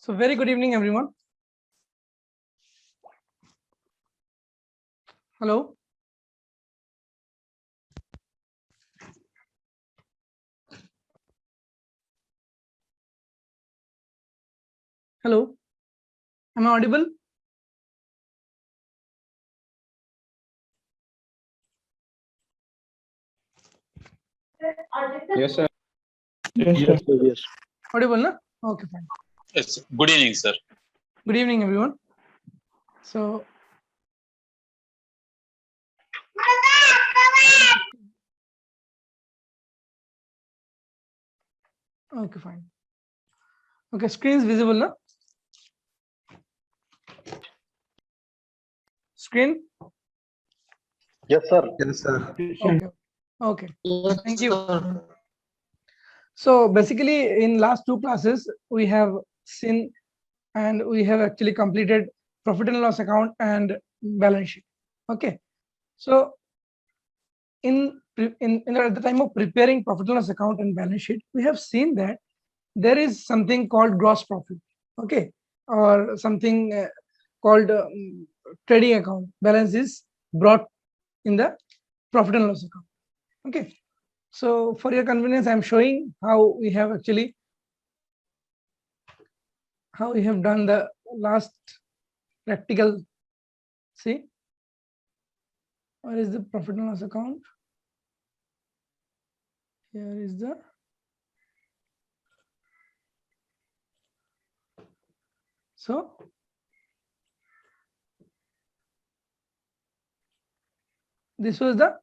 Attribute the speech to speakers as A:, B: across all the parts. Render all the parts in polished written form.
A: So very good evening, everyone. Hello. Hello. Am I audible?
B: Yes, sir.
C: Yes, sir. Yes.
A: Audible, na? Okay, fine.
D: Yes. Good evening, sir.
A: Good evening, everyone. So okay, fine. Okay, screen is visible, na? Screen.
C: Yes, sir.
B: Yes, sir.
A: Okay. Okay. Thank you. So basically, in last two classes, we have seen and we have actually completed profit and loss account and balance sheet. Okay. So at the time of preparing profit and loss account and balance sheet, we have seen that there is something called gross profit, okay, or something called trading account. Balance is brought in the profit and loss account. Okay. So for your convenience, I'm showing how we have done the last practical. See, where is the profit and loss account? Here is the so this was the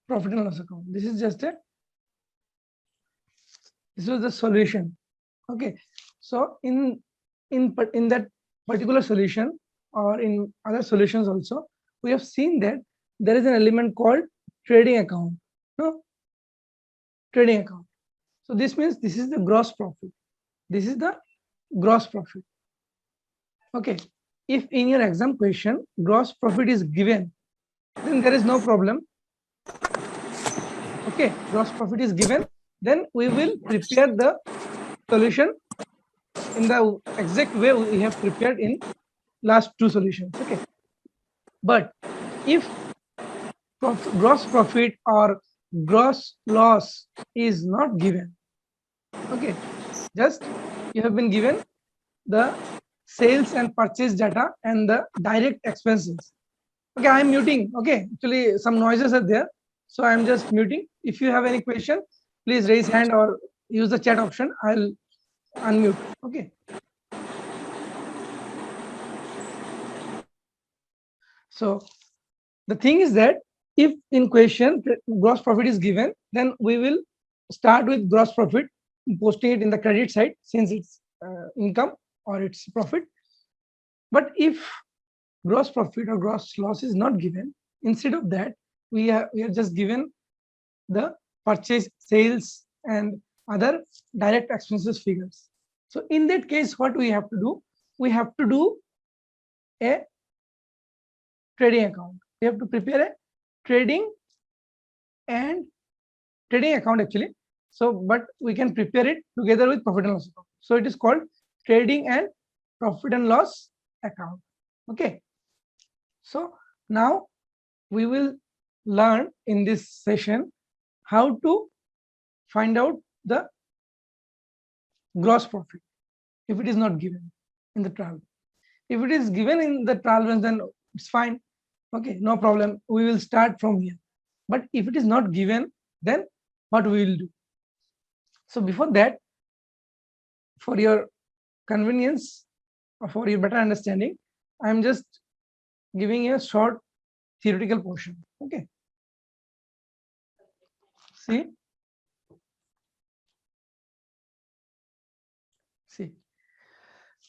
A: profit and loss account. This is just a this was the solution. Okay. So in that particular solution or in other solutions also, we have seen that there is an element called trading account. No, trading account. So this means this is the gross profit. This is the gross profit. Okay. If in your exam question gross profit is given, then there is no problem. Okay, gross profit is given, then we will prepare the solution in the exact way we have prepared in last two solutions. Okay. But if gross profit or gross loss is not given, okay, just you have been given the sales and purchase data and the direct expenses. Okay, I am muting. Okay, actually some noises are there, so I am just muting. If you have any question, please raise hand or use the chat option. I'll unmute. Okay. So the thing is that if in question gross profit is given, then we will start with gross profit, posting it in the credit side since it's income or it's profit. But if gross profit or gross loss is not given, instead of that, we are just given the purchase, sales, and other direct expenses figures. So in that case, what we have to do? We have to do a trading account. We have to prepare a trading account actually. So, but we can prepare it together with profit and loss account. So it is called trading and profit and loss account. Okay. So now we will learn in this session how to find out the gross profit if it is not given in the trial. If it is given in the trial balance, then it's fine. Okay, no problem. We will start from here. But if it is not given, then what we will do? So before that, for your convenience or for your better understanding, I'm just giving a short theoretical portion. Okay. See.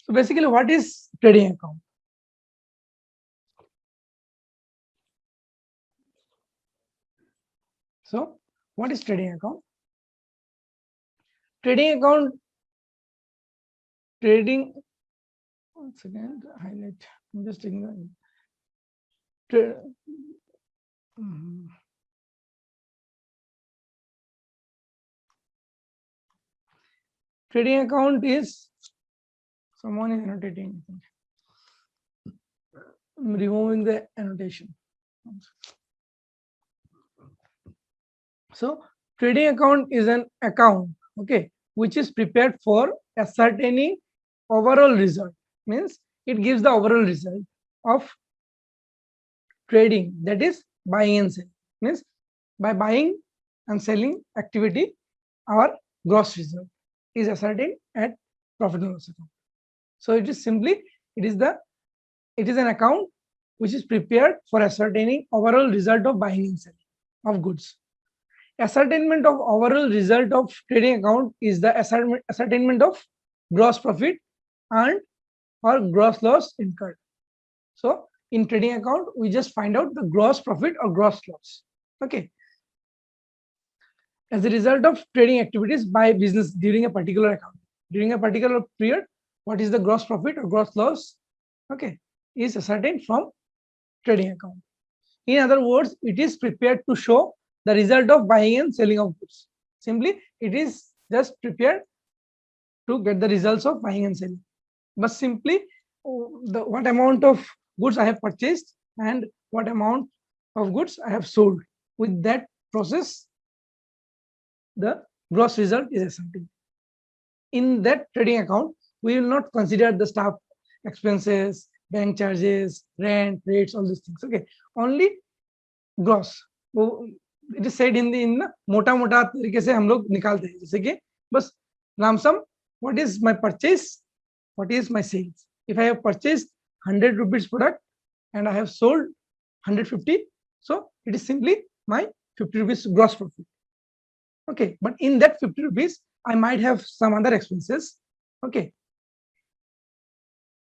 A: So basically, what is trading account? So what is trading account? Trading account, once again, highlight. I'm just taking the trading account is, someone is annotating. I'm removing the annotation. So trading account is an account, okay, which is prepared for ascertaining overall result. Means it gives the overall result of trading, that is buying and selling. Means by buying and selling activity, our gross result is ascertained at profit and loss account. So it is simply, it is an account which is prepared for ascertaining overall result of buying and selling of goods. Ascertainment of overall result of trading account is the ascertainment of gross profit earned or gross loss incurred. So in trading account, we just find out the gross profit or gross loss. Okay. As a result of trading activities by business during a particular account, during a particular period, what is the gross profit or gross loss? Okay, is ascertained from trading account. In other words, it is prepared to show the result of buying and selling of goods. Simply, it is just prepared to get the results of buying and selling. But simply, what amount of goods I have purchased and what amount of goods I have sold. With that process, the gross result is ascertained. In that trading account, we will not consider the staff expenses, bank charges, rent, rates, all these things. Okay, only gross. वो it is said in मोटा मोटा तरीके से हम लोग निकालते हैं, जैसे कि बस लामसम what is my purchase, what is my sales. If I have purchased 100 rupees product and I have sold 150, so it is simply my 50 rupees gross profit. Okay, but in that 50 rupees, I might have some other expenses. Okay,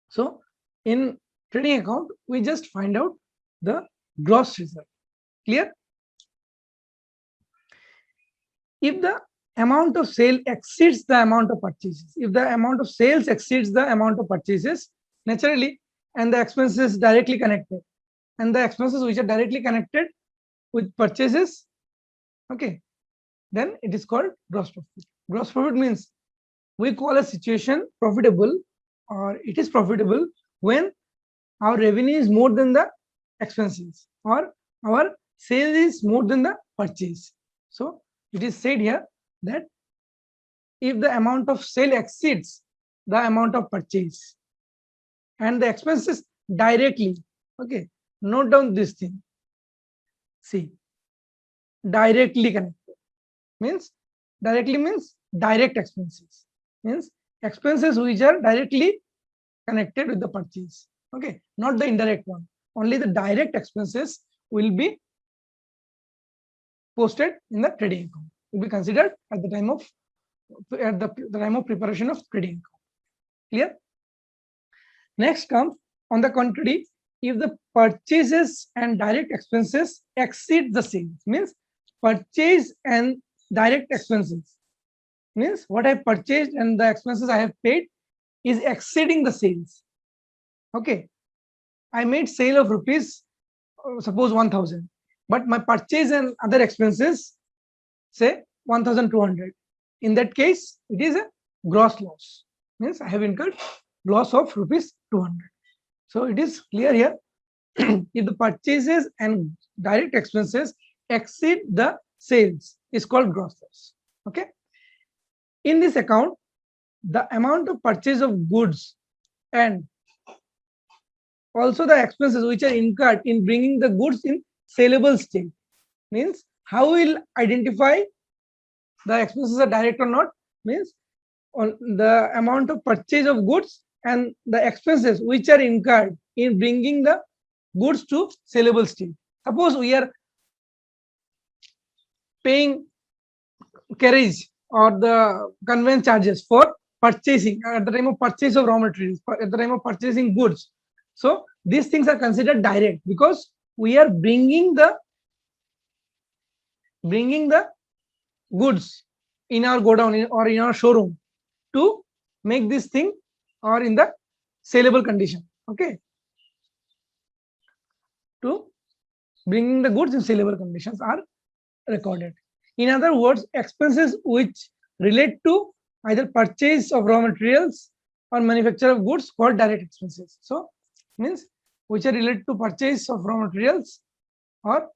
A: so in trading account, we just find out the gross result. Clear? If the amount of sale exceeds the amount of purchases, if the amount of sales exceeds the amount of purchases, naturally, and the expenses directly connected, and the expenses which are directly connected with purchases, okay, then it is called gross profit. Gross profit means we call a situation profitable, or it is profitable when our revenue is more than the expenses, or our sale is more than the purchase. So it is said here that if the amount of sale exceeds the amount of purchase and the expenses directly, okay, note down this thing. See, directly connected means direct expenses, means expenses which are directly connected with the purchase. Okay, not the indirect one. Only the direct expenses will be posted in the trading account, will be considered at the time of preparation of trading account. Clear? Next comes, on the contrary, if the purchases and direct expenses exceed the sales, means purchase and direct expenses, means what I purchased and the expenses I have paid is exceeding the sales. Okay, I made sale of rupees, suppose 1000, but my purchase and other expenses say 1200. In that case, it is a gross loss, means I have incurred loss of rupees 200. So it is clear here. If the purchases and direct expenses exceed the sales, is called gross loss. Okay, in this account, the amount of purchase of goods and also the expenses which are incurred in bringing the goods in saleable state, means how will identify the expenses are direct or not, means on the amount of purchase of goods and the expenses which are incurred in bringing the goods to saleable state. Suppose we are paying carriage or the conveyance charges for purchasing at the time of purchase of raw materials, at the time of purchasing goods. So these things are considered direct because we are bringing the goods in our godown or in our showroom to make this thing or in the saleable condition. Okay, to bringing the goods in saleable conditions are recorded. In other words, expenses which relate to either purchase of raw materials or manufacture of goods called direct expenses. So means which are related to purchase of raw materials or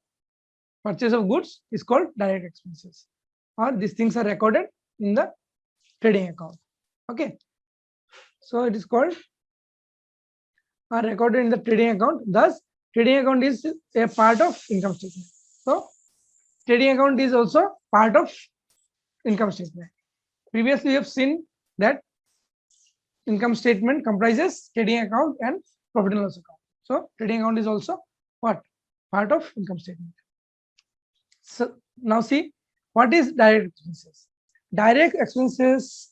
A: purchase of goods is called direct expenses, or these things are recorded in the trading account. Okay, so it is called are recorded in the trading account. Thus trading account is a part of income statement. So trading account is also part of income statement. Previously we have seen that income statement comprises trading account and profit and loss account. So trading account is also what? Part of income statement. So now see, what is direct expenses? Direct expenses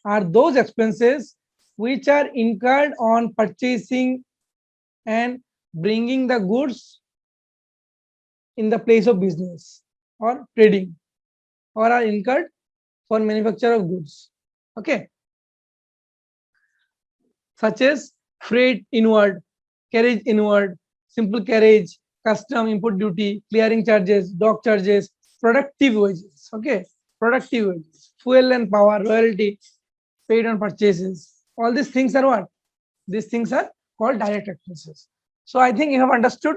A: are those expenses which are incurred on purchasing and bringing the goods in the place of business or trading, or are incurred for manufacture of goods. Okay, such as freight inward, carriage inward, simple carriage, custom import duty, clearing charges, dock charges, productive wages. Okay, productive wages, fuel and power, royalty paid on purchases. All these things are what? These things are called direct expenses. So I think you have understood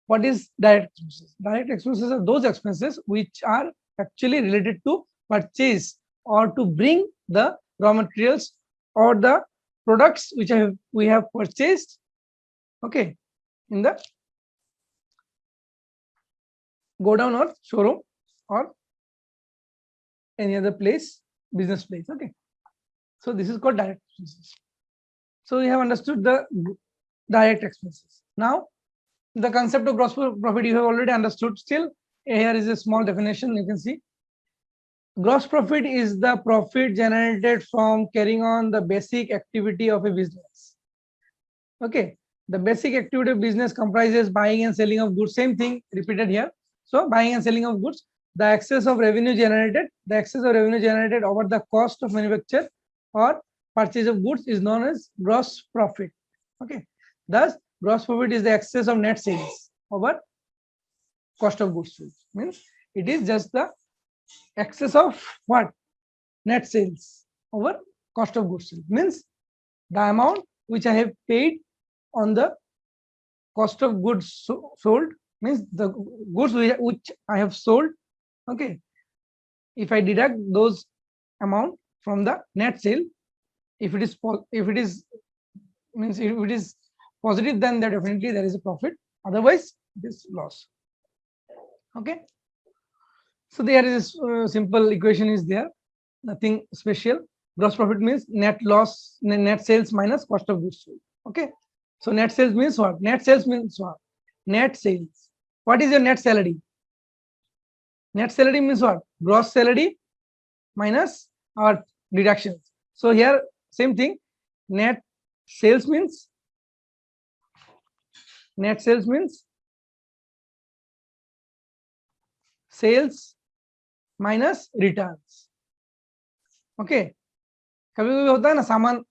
A: what is direct expenses. Direct expenses are those expenses which are actually related to purchase or to bring the raw materials or the products which we have purchased, okay, in the godown or showroom or any other place, business place. Okay, so this is called direct expenses. So we have understood the direct expenses. Now the concept of gross profit you have already understood. Still here is a small definition. You can see gross profit is the profit generated from carrying on the basic activity of a business. Okay, the basic activity of business comprises buying and selling of goods. Same thing repeated here. So buying and selling of goods, the excess of revenue generated over the cost of manufacture or purchase of goods is known as gross profit. Okay, thus gross profit is the excess of net sales over cost of goods sold. Means it is just the excess of what? Net sales over cost of goods sold. Means the amount which I have paid on the cost of goods sold, means the goods which I have sold. Okay, if I deduct those amount from the net sale, if it is positive, then there definitely there is a profit. Otherwise, it is loss. Okay, so there is a simple equation is there, nothing special. Gross profit means net loss, net sales minus cost of goods sold. Okay, so net sales means what? Net sales means what? Net sales. What is your net salary? Net salary means what? Gross salary minus our deductions. So here same thing. Net sales means sales minus returns. Okay, कभी कभी होता है ना, सामान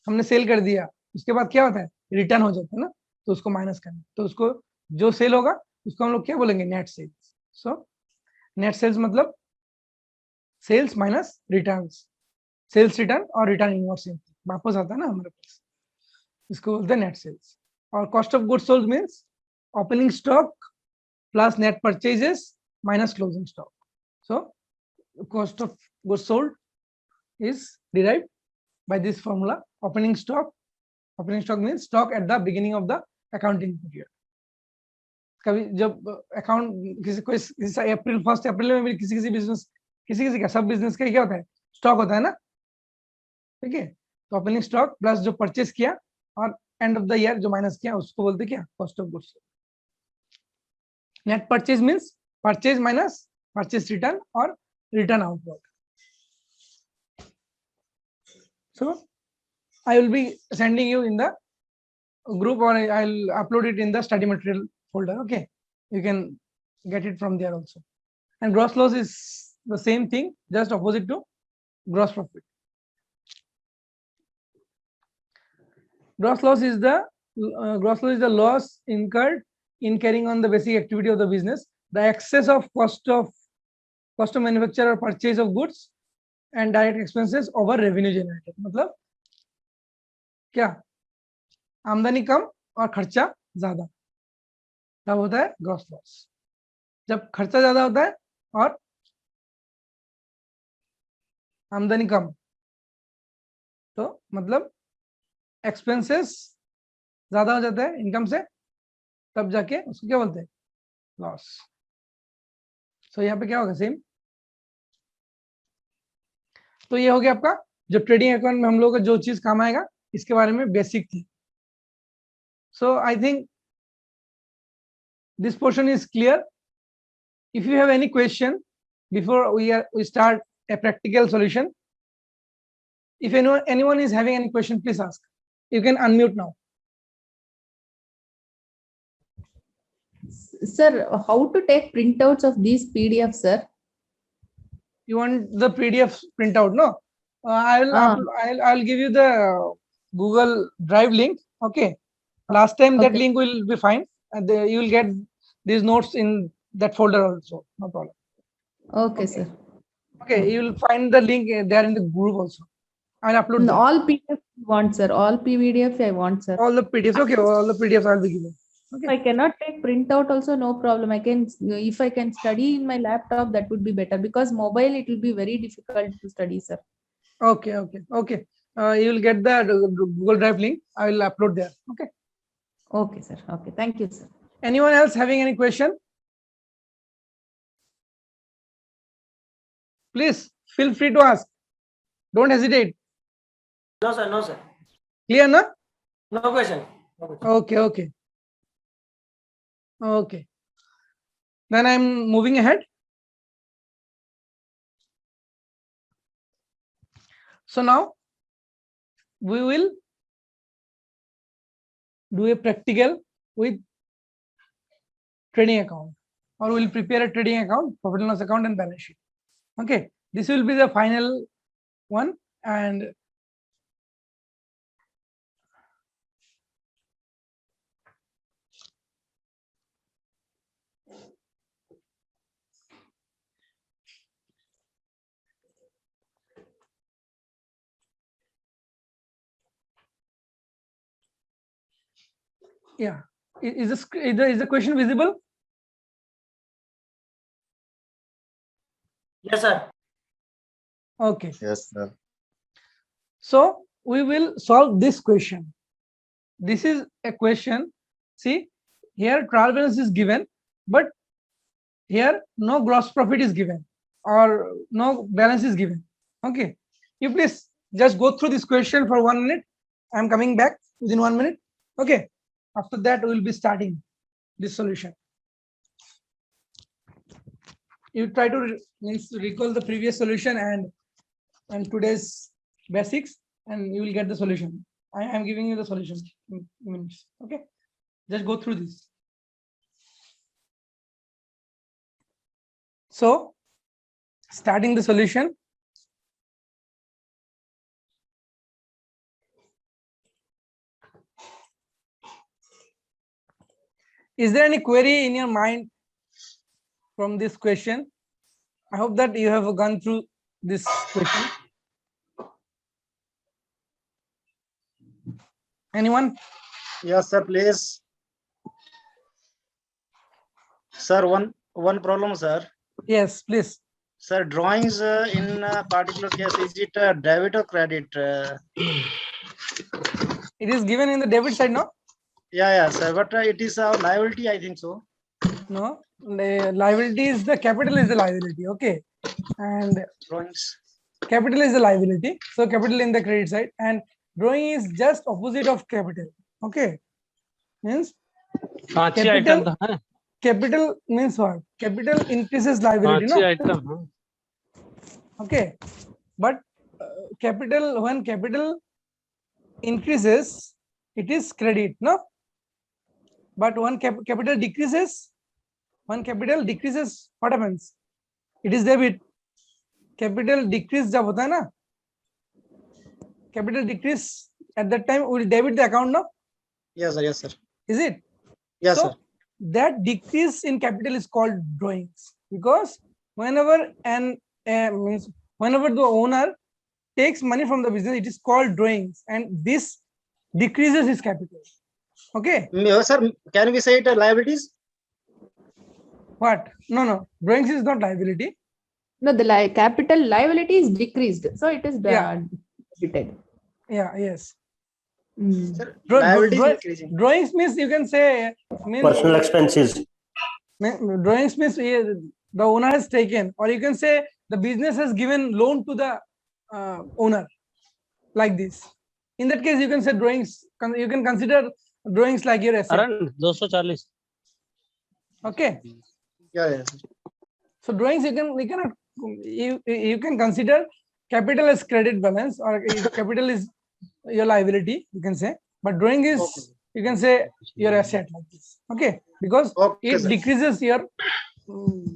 A: हमने cell कर दिया, उसके बाद क्या होता है? रिटर्न हो जाता है ना, तो उसको माइनस करना, तो उसको जो सेल होगा उसको हम लोग क्या बोलेंगे? Net sales. So net sales मतलब sales minus returns, sales return और रिटर्न इनवर्ड सेम वापस आता है ना हमारे पास, इसको बोलते हैं नेट सेल्स. और cost of goods sold means opening stock plus net purchases minus closing stock. So cost of goods sold is derived by this formula. Opening stock means stock at the beginning of the accounting period. कभी जब account किसी अप्रैल 1 अप्रैल में भी किसी business का सब business का क्या होता है? स्टॉक होता है ना. ठीक है, तो ओपनिंग स्टॉक प्लस जो परचेस किया और एंड ऑफ द ईयर जो माइनस किया उसको बोलते क्या? Cost of goods. Net purchase means purchase minus purchase return or return outward. So I will be sending you in the group, or I'll upload it in the study material folder. Okay, you can get it from there also. And gross loss is the same thing, just opposite to gross profit. Gross loss is the loss incurred in carrying on the basic activity of the business. The excess of cost of manufacture or purchase of goods and direct expenses over revenue generated. मतलब क्या, आमदनी कम और खर्चा ज्यादा, तब होता है gross loss. जब खर्चा ज्यादा होता है और आमदनी कम, तो मतलब एक्सपेंसेस ज्यादा हो जाता है इनकम से, तब जाके उसको क्या बोलते हैं, लॉस। सो यहाँ पे क्या होगा, सेम। तो ये हो गया आपका जो ट्रेडिंग अकाउंट में हम लोग का जो चीज काम आएगा, इसके बारे में बेसिक थी। So I think this portion is clear. If you have any question before we start a practical solution, if anyone is having any question, please ask. You can unmute now.
B: Sir, how to take printouts of these PDF, sir?
A: You want the PDF printout, no? I'll give you the Google Drive link. Okay. Last time that
B: Okay.
A: link will be fine, and you will get these notes in that folder also. No problem.
B: Okay, sir.
A: Okay, you will find the link there in the group also. I'll upload
B: No,
A: that.
B: all PDF I want, sir. All PDF I want, sir.
A: All the PDFs. Okay, all the PDFs I'll be giving.
B: I cannot take printout also, no problem. I can, if I can study in my laptop, that would be better, because mobile, it will be very difficult to study, sir.
A: Okay, okay, okay. You will get the Google Drive link. I will upload there. Okay.
B: Okay, sir. Okay, thank you, sir.
A: Anyone else having any question? Please feel free to ask. Don't hesitate.
D: No, sir. No, sir.
A: Clear, na?
D: No question. No question.
A: Okay, okay. Okay. Then I'm moving ahead. So now we will do a practical with trading account, or we'll prepare a trading account, profit and loss account, and balance sheet. Okay. This will be the final one. And yeah, is the question visible?
D: Yes, sir.
A: Okay.
C: Yes, sir.
A: So we will solve this question. This is a question. See, here trial balance is given, but here no gross profit is given or no balance is given. Okay. You please just go through this question for 1 minute. I'm coming back within 1 minute. Okay. After that, we will be starting this solution. You try to recall the previous solution and today's basics, and you will get the solution. I am giving you the solution in minutes. Okay. Just go through this. So, starting the solution. Is there any query in your mind from this question? I hope that you have gone through this question. Anyone?
C: Yes, sir, please. Sir, one problem, sir.
A: Yes, please.
C: Sir, drawings in a particular case, is it debit or credit?
A: It is given in the debit side, no?
C: Yeah, sir. But it is our liability, I think so.
A: No. The liability is the capital is the liability. Okay. And
C: Drawings.
A: capital is the liability. So capital in the credit side, and drawing is just opposite of capital. Okay. Means
E: पांच ही
A: capital
E: item था
A: capital means what? Capital increases liability,
E: पांच ही
A: no?
E: Item
A: Okay. But capital, when capital increases, it is credit, no? But when capital decreases, what happens? It is debit. Capital decrease jab hota hai na, capital decrease at that time will debit the account, no?
C: Yes, sir.
A: Is it?
C: Yes,
A: So
C: sir.
A: that decrease in capital is called drawings, because whenever means whenever the owner takes money from the business, it is called drawings, and this decreases his capital. Okay,
C: Sir, can we say it liabilities?
A: what? No, drawings is not liability.
B: No, the capital liability is decreased, so it is
A: Yeah.
B: debited.
A: Yeah, yes.
B: Mm.
C: Sir, liabilities increasing.
A: Drawings means you can say means
E: Personal expenses.
A: drawings means the owner has taken, or you can say the business has given loan to the owner, like this. In that case, you can say drawings. You can consider drawings like your asset.
F: Around 240.
A: Okay.
C: Yeah.
A: So drawings you can consider capital as credit balance, or capital is your liability, you can say, but drawing is
C: Okay.
A: you can say your asset, like this. Okay, because
C: Okay,
A: it
C: sir.
A: decreases your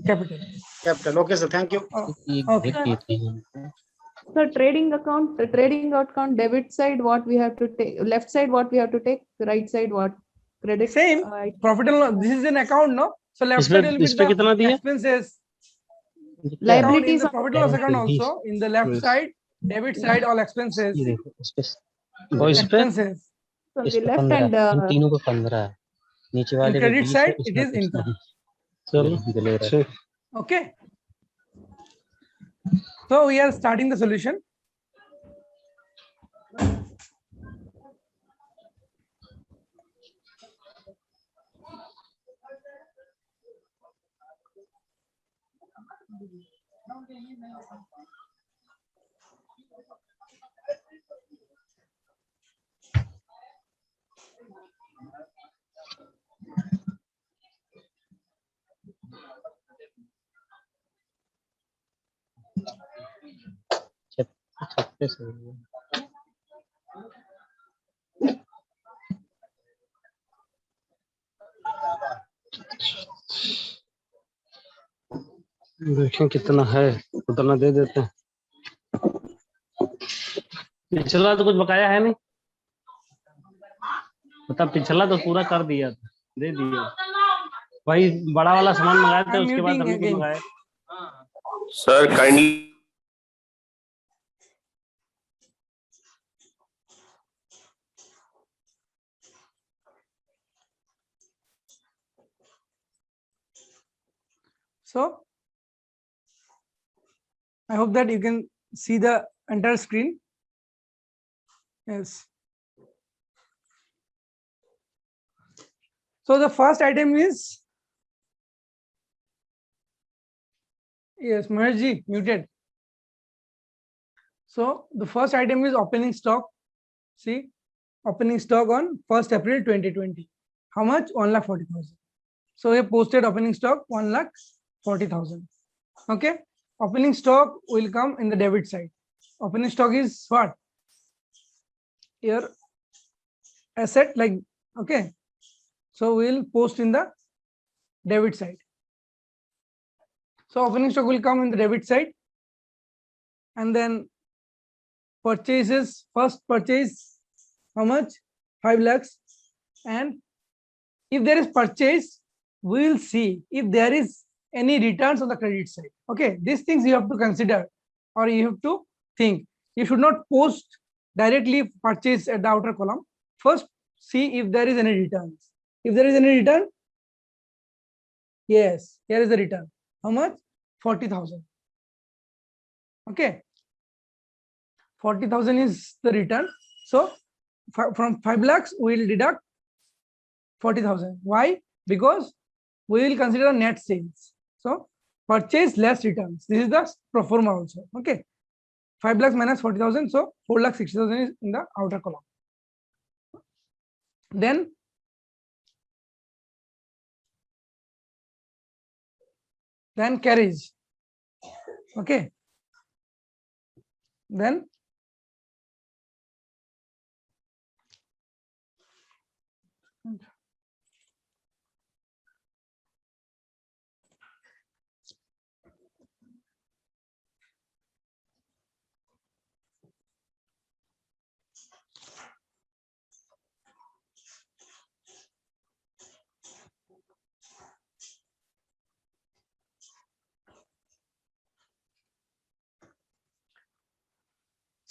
A: capital.
C: Capital. Okay, sir. Thank you.
A: Okay.
B: So trading account debit side, what we have to take, left side what we have to take, right side what, credit.
A: Same. Profit and loss. This is an account, no? So left side will be
F: इस पे कितना
A: the
F: दिया?
A: expenses. Account in
B: Liabilities
A: the
B: on
A: profit and loss account also. In the left side, debit side, all expenses.
F: ये देखो इस पे और इस पे
A: Expenses.
B: on
F: इस
B: the
F: पे
B: left
F: 15
B: and
F: इन तीनों पे 15 है नीचे
A: In
F: वाले पे
A: credit
F: 20 है
A: side, it
F: इसमें
A: is
F: कुछ
A: income.
F: नहीं चलो दिलेर
A: Okay. So we are starting the solution.
F: छत्तीस देखें कितना है उतना दे देते हैं पिछला तो कुछ बकाया है नहीं मतलब पिछला तो पूरा कर दिया था दे दिया वही बड़ा वाला सामान मंगाया था
A: I'm
F: उसके बाद
A: muting
F: अभी कुछ
A: again.
F: मंगाया
E: Sir, kindly.
A: So I hope that you can see the entire screen. Yes. So the first item is, yes, Maharji, muted. So the first item is opening stock. See, opening stock on 1st April 2020. How much? 1,40,000. So we have posted opening stock 1,40,000. Okay. Opening stock will come in the debit side. Opening stock is what? Your asset, like, okay. So we will post in the debit side. So opening stock will come in the debit side, and then purchases, first purchase, how much? 5 lakhs. And if there is purchase, we will see if there is any returns on the credit side. Okay, these things you have to consider, or you have to think. You should not post directly purchase at the outer column. First, see if there is any returns. If there is any return, yes, here is the return. How much? 40,000. Okay, 40,000 is the return. So from 5 lakhs, we will deduct 40,000. Why? Because we will consider net sales. So purchase less returns. This is the pro forma also. Okay, 5 lakhs minus 40,000. So 4,60,000 is in the outer column. Then carriage. Okay. Then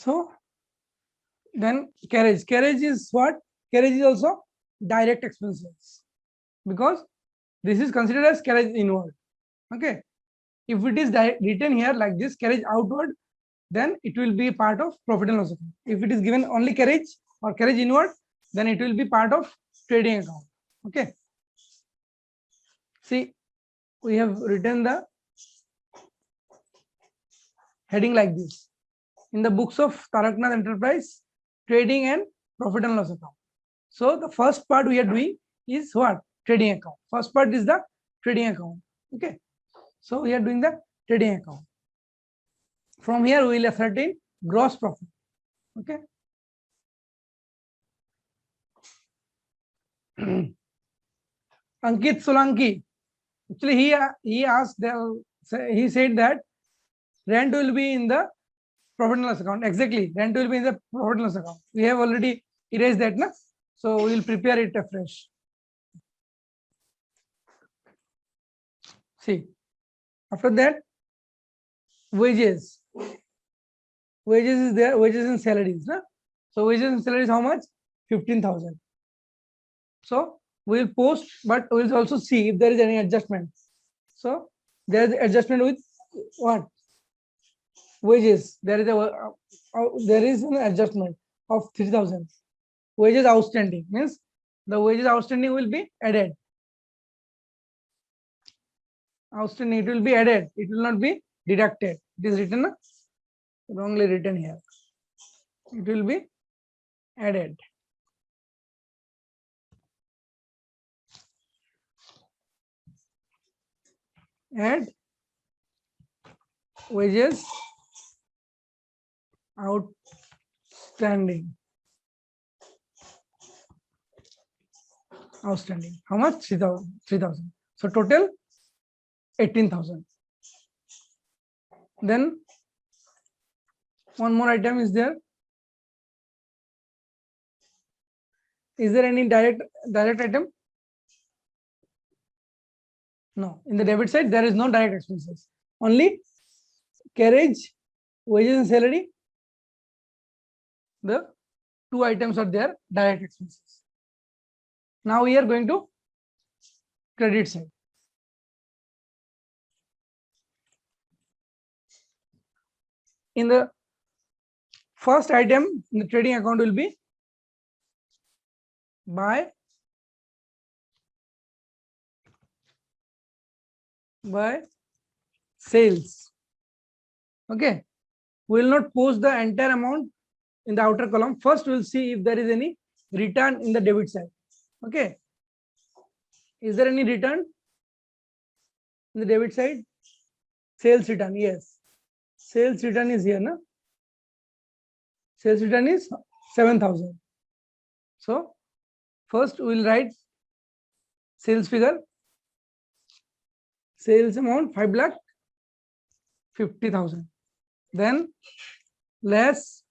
A: So then carriage is what? Carriage is also direct expenses, because this is considered as carriage inward. Okay, if it is written here like this, carriage outward, then it will be part of profit and loss account. If it is given only carriage or carriage inward, then it will be part of trading account. Okay, see, we have written the heading like this in the books of Taraknath Enterprise, trading and profit and loss account. So the first part we are doing is what? Trading account. First part is the trading account. Okay, so we are doing the trading account. From here we will ascertain gross profit. Okay. Ankit Solanki, actually he asked, he said that rent will be in the profit and loss account. Exactly, rent will be in the profit and loss account. We have already erased that, na? So we will prepare it afresh. See, after that, wages. Wages is there, wages and salaries. Na? So wages and salaries, how much? 15,000. So we will post, but we will also see if there is any adjustment. So there is adjustment with what? Wages. There is an adjustment of 3,000. Wages outstanding means the wages outstanding will be added. Outstanding, it will be added. It will not be deducted. It is written wrongly written here. It will be added. Add wages outstanding. Outstanding. How much? 3,000. 3,000. So total 18,000. Then one more item is there. Is there any direct item? No. In the debit side, there is no direct expenses. Only carriage, wages and salary. The two items are there, direct expenses. Now we are going to credit side. In the first item in the trading account will be by sales. Okay, we will not post the entire amount in the outer column. First we will see if there is any return in the debit side. Okay, is there any return in the debit side? Sales return, yes. Sales return is here, na? Sales return is 7,000. So first we will write sales figure. Sales amount 5,50,000. Then less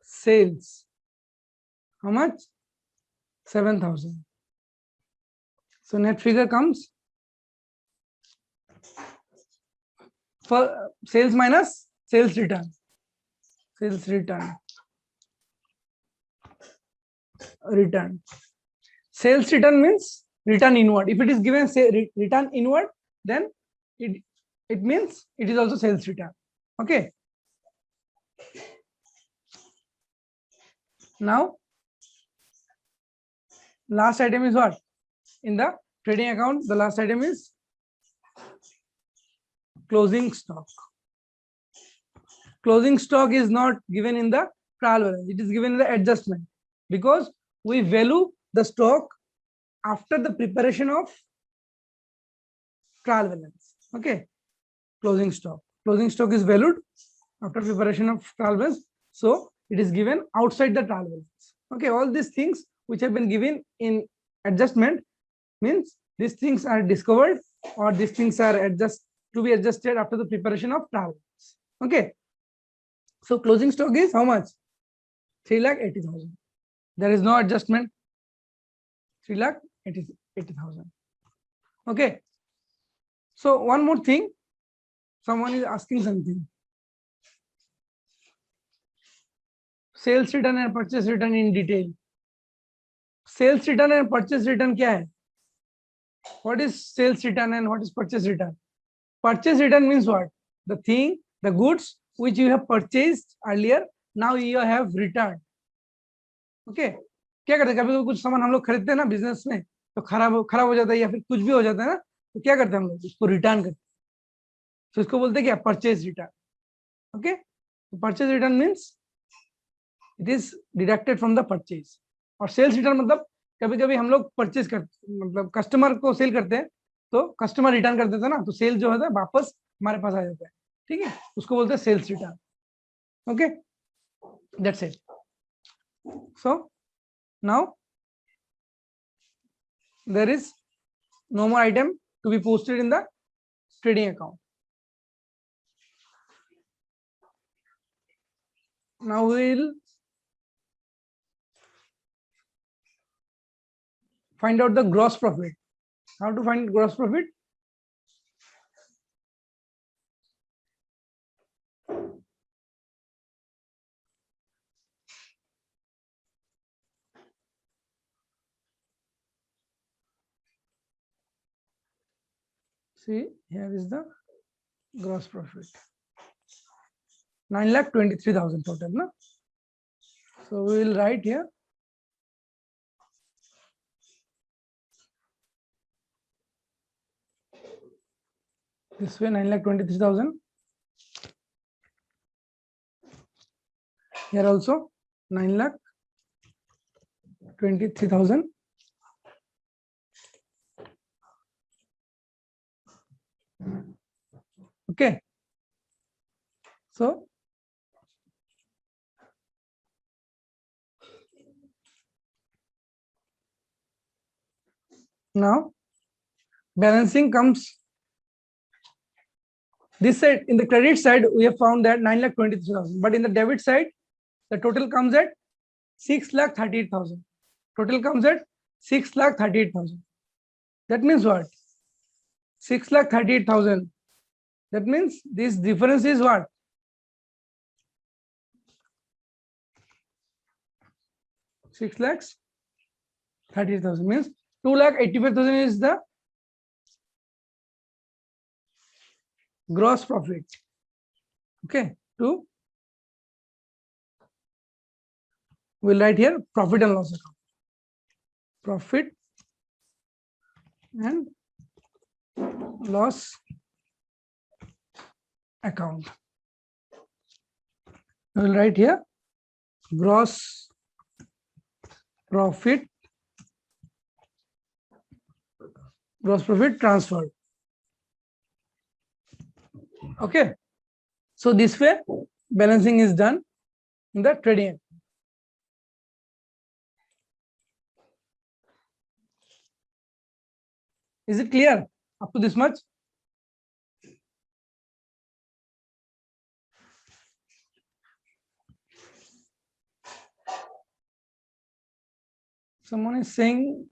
A: sales. How much? 7,000. So net figure comes for sales minus sales return. Sales return. Return. Sales return means return inward. If it is given say return inward, then it means it is also sales return. Okay. Now last item is what? In the trading account, the last item is closing stock. Closing stock is not given in the trial balance. It is given in the adjustment, because we value the stock after the preparation of trial balance. Okay. Closing stock. Closing stock is valued after preparation of trial balance. So it is given outside the trial balance. Okay. All these things which have been given in adjustment means these things are discovered, or these things are to be adjusted after the preparation of trial balance. Okay. So closing stock is how much? 3,80,000. There is no adjustment. 3,80,000. Okay. So one more thing. someone is asking something. Sales return and purchase return in detail. Sales return and purchase return क्या है? What is sales return and what is purchase return? Purchase return means what? The thing, the goods which you have purchased earlier, now you have returned. Okay? क्या करते हैं, कभी कभी कुछ सामान हम लोग खरीदते हैं ना बिजनेस में, तो खराब हो जाता है या फिर कुछ भी हो जाता है ना, तो क्या करते हैं हम लोग, उसको रिटर्न करते हैं. तो इसको बोलते हैं क्या? Purchase return. Okay, purchase return means it is deducted from the purchase. और सेल्स रिटर्न मतलब कभी कभी हम लोग परचेज कर, मतलब कस्टमर को सेल करते हैं तो कस्टमर रिटर्न कर देता है ना, तो सेल जो होता है वापस हमारे पास आ जाता है. ठीक है, उसको बोलते हैं sales return. Okay, that's it. So now there is no more item to be posted in the trading account. Now we will find out the gross profit. How to find gross profit? See, here is the gross profit. 9,23,000 total, no? So we will write here. This way 9,23,000. Here also 9,23,000. Okay, so now balancing comes this side. In the credit side we have found that 9,23,000, but in the debit side the total comes at 6,38,000. Total comes at 6,38,000. That means what? 6,38,000. That means this difference is what? 6,38,000 means 2,85,000 is the gross profit. Okay, we'll write here profit and loss account. Profit and loss account. I will write here gross profit transferred. Okay, so this way balancing is done in the trading account. Is it clear up to this much? Someone is saying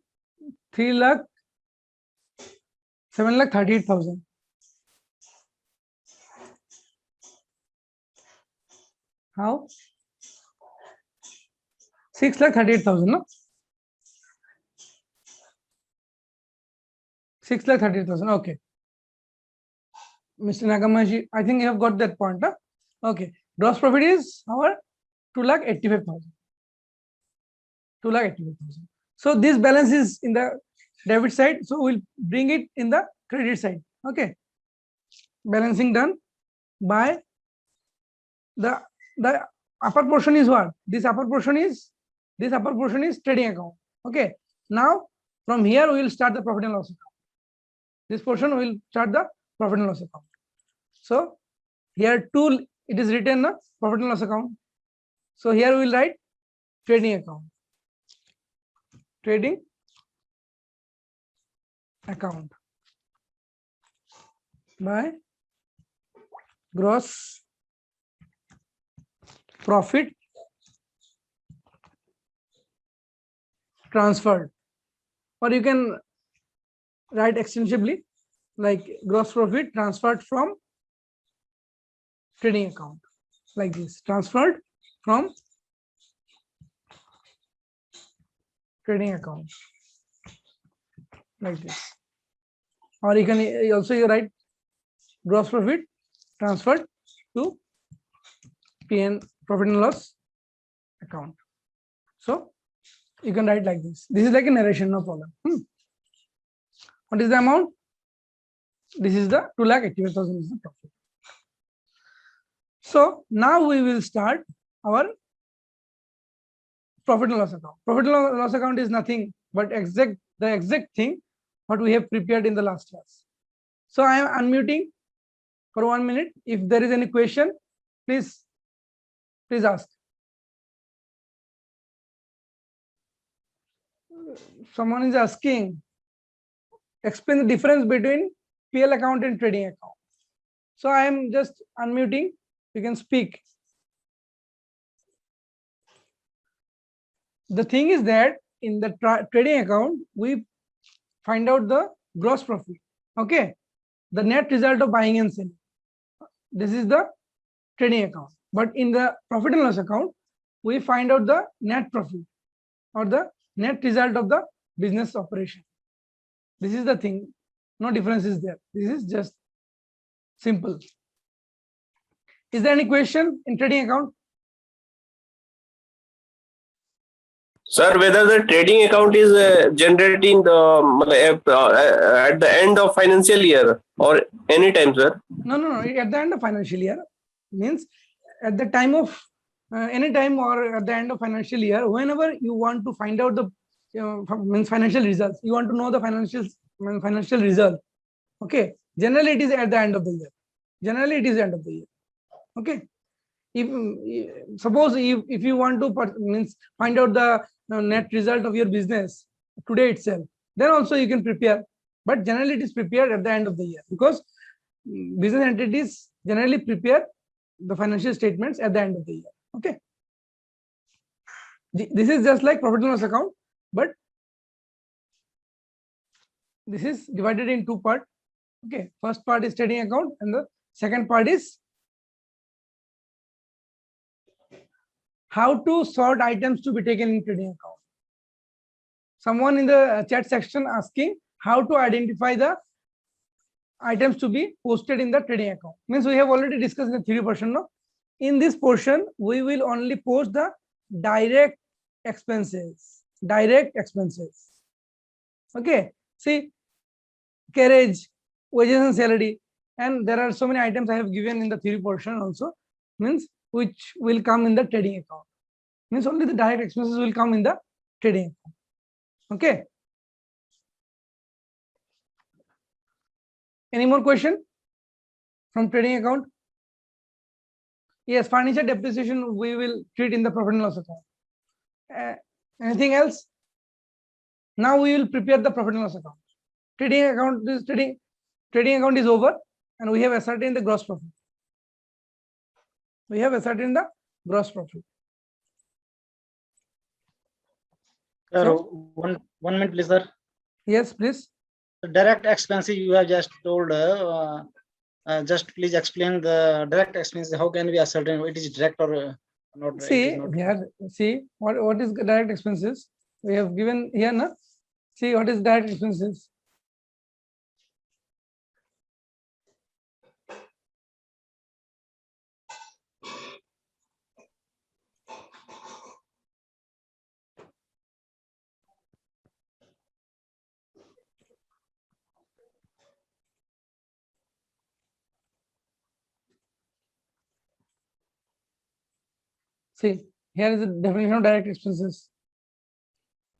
A: 7,38,000. How? 6,38,000, no? 6,38,000. Okay. Mr. Nagamashi, I think you have got that point. Huh? Okay. Gross profit is our 2,85,000. 2,85,000. So this balance is in the debit side. So we'll bring it in the credit side. Okay. Balancing done by the upper portion is what? This upper portion is trading account. Okay. Now from here we will start the profit and loss account. This portion will start the profit and loss account. So here it is written the profit and loss account. So here we will write trading account. Trading account by gross profit transferred, or you can write extensively like gross profit transferred from trading account like this, transferred from trading account like this. Or you can also you write gross profit transferred to PN, profit and loss account. So you can write like this. This is like a narration, no problem. What is the amount? This is the 2,85,000 is the profit. So now we will start our profit and loss account. Profit and loss account is nothing but the exact thing what we have prepared in the last class. So I am unmuting for 1 minute. If there is any question, please ask. Someone is asking, explain the difference between PL account and trading account. So I am just unmuting. You can speak. The thing is that in the trading account, we find out the gross profit. Okay, the net result of buying and selling. This is the trading account. But in the profit and loss account, we find out the net profit or the net result of the business operation. This is the thing. No difference is there. This is just simple. Is there any question in trading account?
E: Sir, whether the trading account is generating at the end of financial year or any time, sir?
A: No. At the end of financial year means at the time of any time or at the end of financial year, whenever you want to find out the means financial results, you want to know the financial result. Okay, generally it is at the end of the year. Generally it is end of the year. Okay, if suppose if you want to find out the net result of your business today itself, then also you can prepare, but generally it is prepared at the end of the year, because business entities generally prepare the financial statements at the end of the year. Okay, this is just like profit and loss account, but this is divided in two parts. Okay, first part is trading account and the second part is how to sort items to be taken in trading account. Someone in the chat section asking how to identify the items to be posted in the trading account. Means we have already discussed in the theory portion. No? In this portion, we will only post the direct expenses. Direct expenses. Okay. See, carriage, wages and salary, and there are so many items I have given in the theory portion also. Means which will come in the trading account. Means only the direct expenses will come in the trading account. Okay. Any more question from trading account? Yes, furniture depreciation we will treat in the profit and loss account. Anything else? Now we will prepare the profit and loss account. Trading account is trading account is over, and we have ascertained the gross profit. We have ascertained the gross profit.
C: Sir,
A: So-
C: one minute, please, sir.
A: Yes, please.
C: The direct expenses you have just told. Just please explain the direct expenses. How can we ascertain it is direct or not? It
A: See
C: is not.
A: here. See what is direct expenses? We have given here, na. See what is direct expenses. See, here is the definition of direct expenses.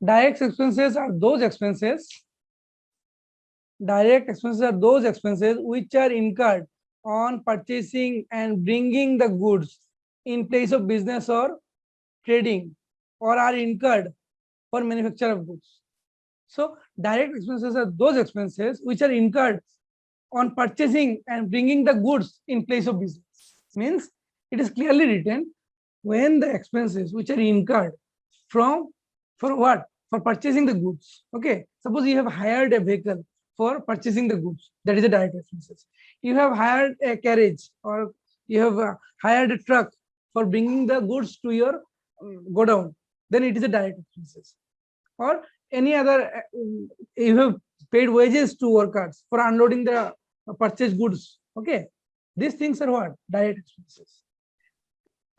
A: Direct expenses are those expenses. Direct expenses are those expenses which are incurred on purchasing and bringing the goods in place of business or trading, or are incurred for manufacture of goods. So direct expenses are those expenses which are incurred on purchasing and bringing the goods in place of business. Means it is clearly written when the expenses which are incurred for what? For purchasing the goods. Okay, suppose you have hired a vehicle for purchasing the goods, that is the direct expenses. You have hired a carriage, or you have hired a truck for bringing the goods to your godown, then it is a direct expenses. Or any other, you have paid wages to workers for unloading the purchased goods. Okay, these things are what? Direct expenses.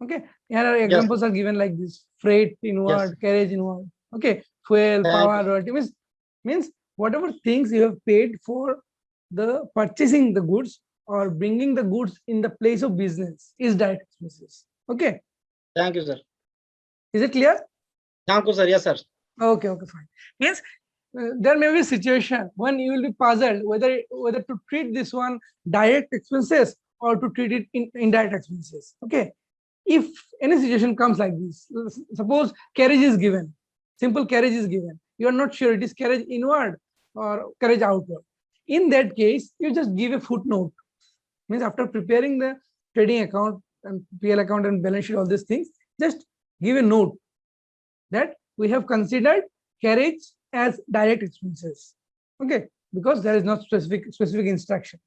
A: Okay, here are examples are given like this: freight inward, carriage inward. Okay, fuel, power, royalty means whatever things you have paid for the purchasing the goods or bringing the goods in the place of business is direct expenses. Okay,
C: Thank you, sir.
A: is it clear?
C: Thank you, sir. Yes, sir.
A: Okay, fine. Yes, there may be a situation when you will be puzzled whether to treat this one direct expenses or to treat it in indirect expenses. Okay, if any situation comes like this, suppose carriage is given, simple carriage is given, you are not sure it is carriage inward or carriage outward. In that case, you just give a footnote. Means after preparing the trading account and PL account and balance sheet, all these things, just give a note that we have considered carriage as direct expenses. Okay, because there is no specific instruction.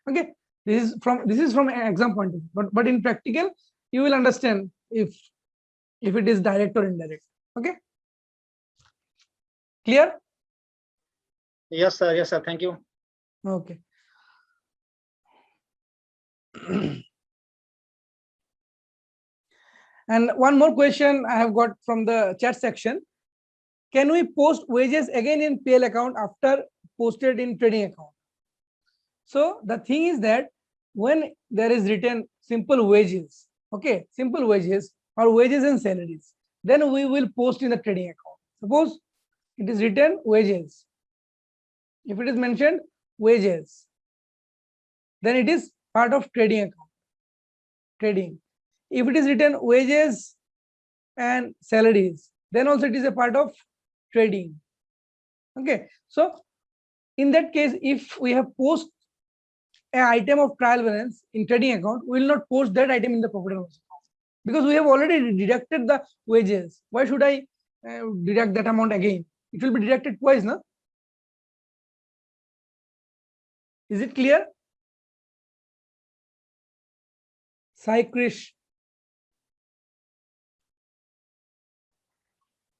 A: Okay, this is from an exam point of view, but in practical you will understand if it is direct or indirect. Okay, clear?
C: Yes, sir. Yes, sir. Thank you.
A: Okay. And one more question I have got from the chat section: can we post wages again in PL account after posted in trading account? So the thing is that when there is written simple wages, okay, simple wages or wages and salaries, then we will post in the trading account. Suppose it is written wages. If it is mentioned wages, then it is part of trading account, trading. If it is written wages and salaries, then also it is a part of trading. Okay, so in that case, if we have post an item of trial balance in trading account, we will not post that item in the profit and loss account because we have already deducted the wages. Why should I deduct that amount again? It will be deducted twice, no? Is it clear? Sai Krish.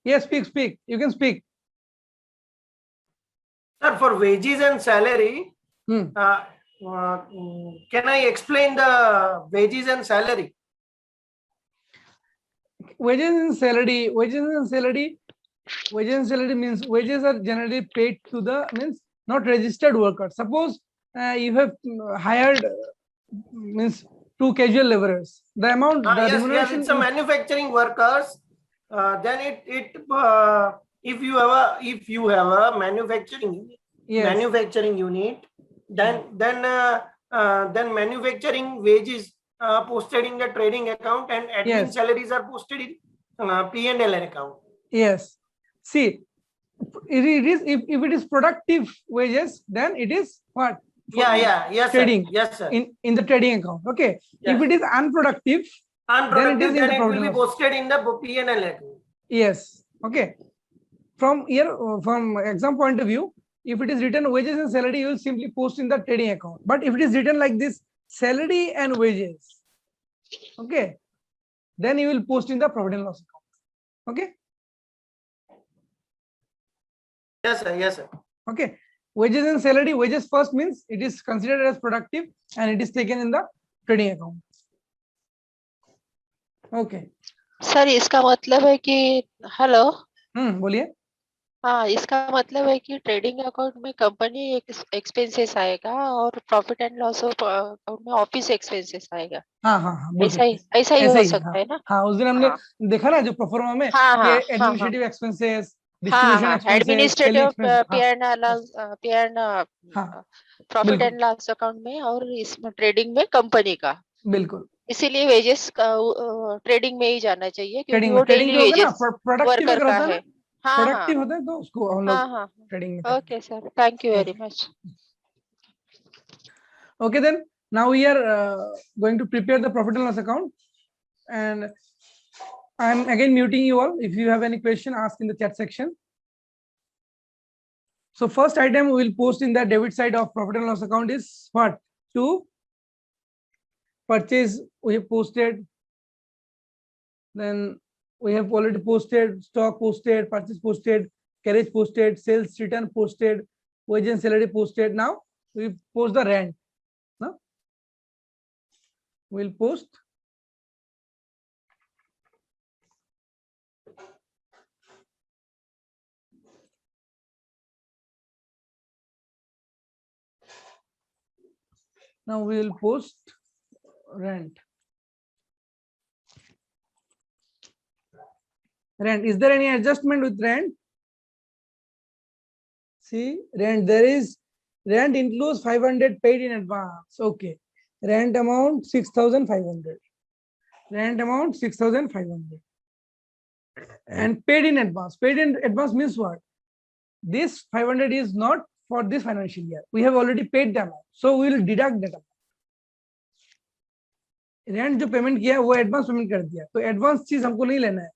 A: Yes, speak. You can speak.
D: Sir, for wages and salary,
A: Hmm.
D: can I explain the wages and salary?
A: Wages and salary means wages are generally paid to the means not registered workers. Suppose you have hired means 2 casual laborers. The amount, the
D: Yes,
A: remuneration.
D: it's a manufacturing workers. Then if you have a manufacturing manufacturing unit, then manufacturing wages posted in the trading account and admin salaries are posted in P&L account.
A: Yes. See, it is if it is productive wages, then it is what?
D: Yes,
A: trading.
D: Sir. Yes, sir.
A: In the trading account. Okay.
D: Yes.
A: If it is unproductive, then it
D: will be posted in the P&L account.
A: Yes. Okay. From here, from exam point of view, if it is written wages and salary, you will simply post in the trading account. But if it is written like this, salary and wages, okay, then you will post in the profit and loss account. Okay.
D: Yes, sir. Yes, sir.
A: Okay. Wages and salary, wages first means it is considered as productive and it is taken in the trading account. Okay.
G: Sir इसका मतलब है कि hello
A: बोलिए.
G: हाँ, इसका मतलब है कि ट्रेडिंग अकाउंट में कंपनी एक्सपेंसेस आएगा और प्रॉफिट एंड लॉस अकाउंट में ऑफिस एक्सपेंसेस आएगा.
A: हाँ,
G: ऐसा ही हो सकता है ना.
A: हाँ, उस दिन हमने देखा ना जो प्रोफार्मा में administrative expenses, distribution expenses,
G: administrative profit and loss account में और इसमें ट्रेडिंग में कंपनी का. बिल्कुल. इसीलिए वेजेस ट्रेडिंग में ही जाना चाहिए क्योंकि वो डेली वेजेस वर्कर का है.
A: प्रोडक्टिव होता है तो उसको हम लोग ट्रेडिंग में.
G: Okay sir, thank you very much.
A: Okay, then now we are going to prepare the profit and loss account, and I am again muting you all. If you have any question, ask in the chat section. So first item we will post in the debit side of profit and loss account is what? To purchase we have posted, then we have already posted, stock posted, purchase posted, carriage posted, sales return posted, wage and salary posted. Now we post the rent. No, we'll post now we will post rent. Rent, is there any adjustment with rent? See, rent, there is rent includes 500 paid in advance. Okay, rent amount 6,500. Rent amount 6,500 and paid in advance. Paid in advance means what? This 500 is not for this financial year. We have already paid the amount, so we will deduct that amount. Rent जो payment किया है वो advance payment कर दिया, तो advance चीज हमको नहीं लेना है.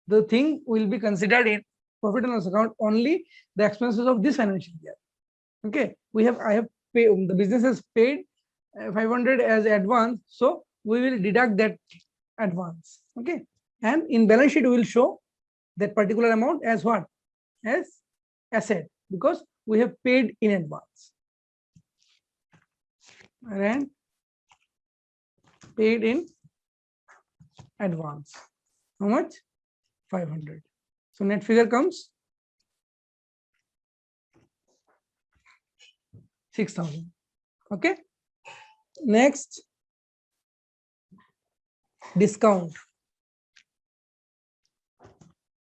A: The thing will be considered in profit and loss account only the expenses of this financial year. Okay, I have paid, the business has paid 500 as advance, so we will deduct that advance. Okay, and in balance sheet we will show that particular amount as what? As asset, because we have paid in advance. Rent paid in advance. How much? 500. So net figure comes 6,000. Okay. Next, discount.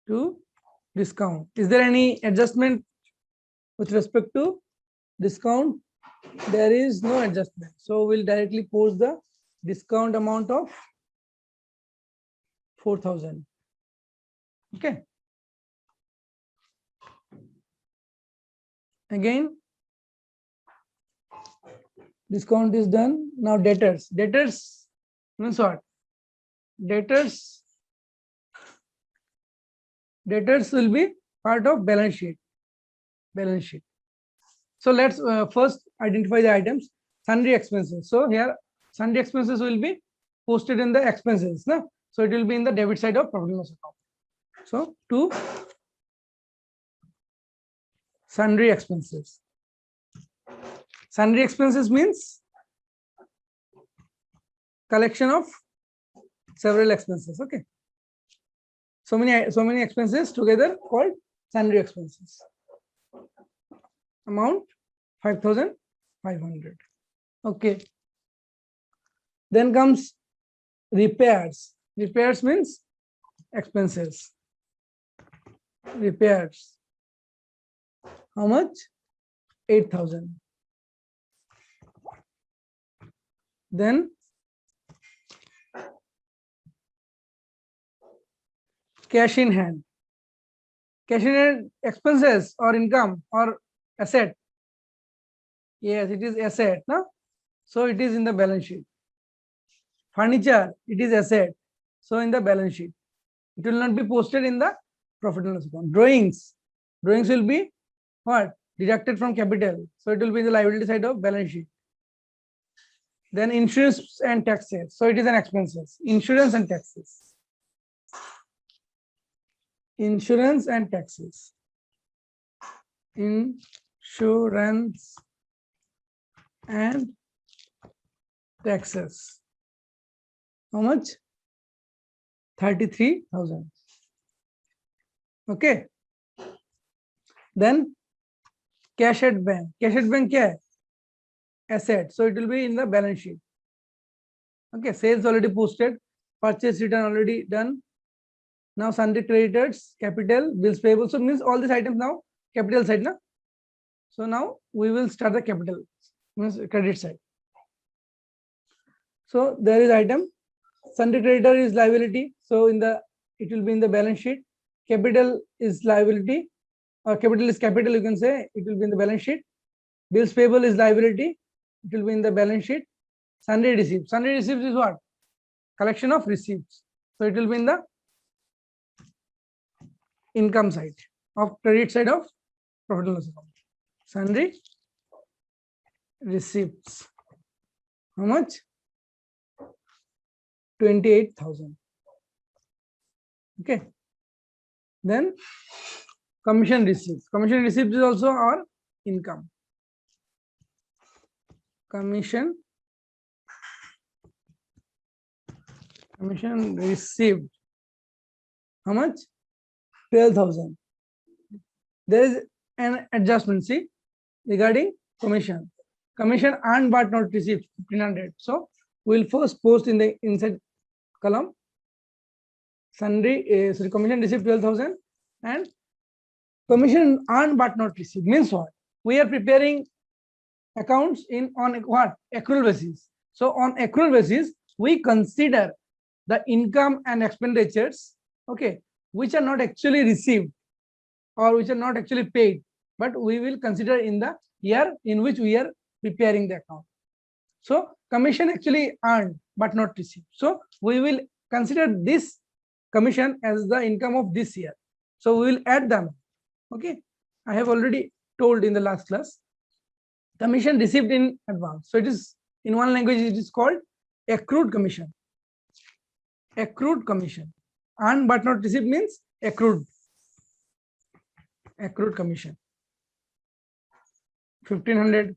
A: To discount. Is there any adjustment with respect to discount? There is no adjustment. So we'll directly post the discount amount of 4,000. Okay. Again, discount is done. Now debtors. Debtors means what? Debtors will be part of balance sheet. Balance sheet. So let's first identify the items. Sundry expenses. So here sundry expenses will be posted in the expenses. No? So it will be in the debit side of profit and loss account. So to sundry expenses. Sundry expenses means collection of several expenses. Okay. So many expenses together called sundry expenses. Amount 5,500. Okay. Then comes repairs. Repairs means expenses. Repairs. How much? 8,000. Then cash in hand. Cash in hand expenses or income or asset. Yes, it is asset. No? So it is in the balance sheet. Furniture, it is asset. So in the balance sheet. It will not be posted in the profit and loss account. Drawings. Drawings will be what? Deducted from capital. So it will be in the liability side of balance sheet. Then insurance and taxes. So it is an expenses. Insurance and taxes. Insurance and taxes. Insurance and taxes. How much? 33,000. Okay. Then cash at bank. Cash at bank kya hai? Asset. So it will be in the balance sheet. Okay. Sales already posted. Purchase return already done. Now sundry creditors, capital, bills payable. So means all these items now capital side. Na? So now we will start the capital, means credit side. So there is item. Sundry creditor is liability. So it will be in the balance sheet. Capital is liability, or capital is capital, you can say. It will be in the balance sheet. Bills payable is liability. It will be in the balance sheet. Sundry receipts. Sundry receipts is what? Collection of receipts. So it will be in the income side of credit side of profit and loss account. Sundry receipts. How much? 28,000. Okay. Then commission receipts. Commission receipts is also our income. Commission received. How much? 12,000. There is an adjustment, see, regarding commission. Commission earned but not received, 1,500. So we'll first post in the inside column. Sundry, commission received 12,000 and commission earned but not received means what? We are preparing accounts on what? Accrual basis. So on accrual basis, we consider the income and expenditures, okay, which are not actually received or which are not actually paid, but we will consider in the year in which we are preparing the account. So commission actually earned but not received. So we will consider this commission as the income of this year. So we will add them. Okay. I have already told in the last class. Commission received in advance. So it is in one language, it is called accrued commission. Accrued commission. Earned but not received means accrued. Accrued commission. 1,500.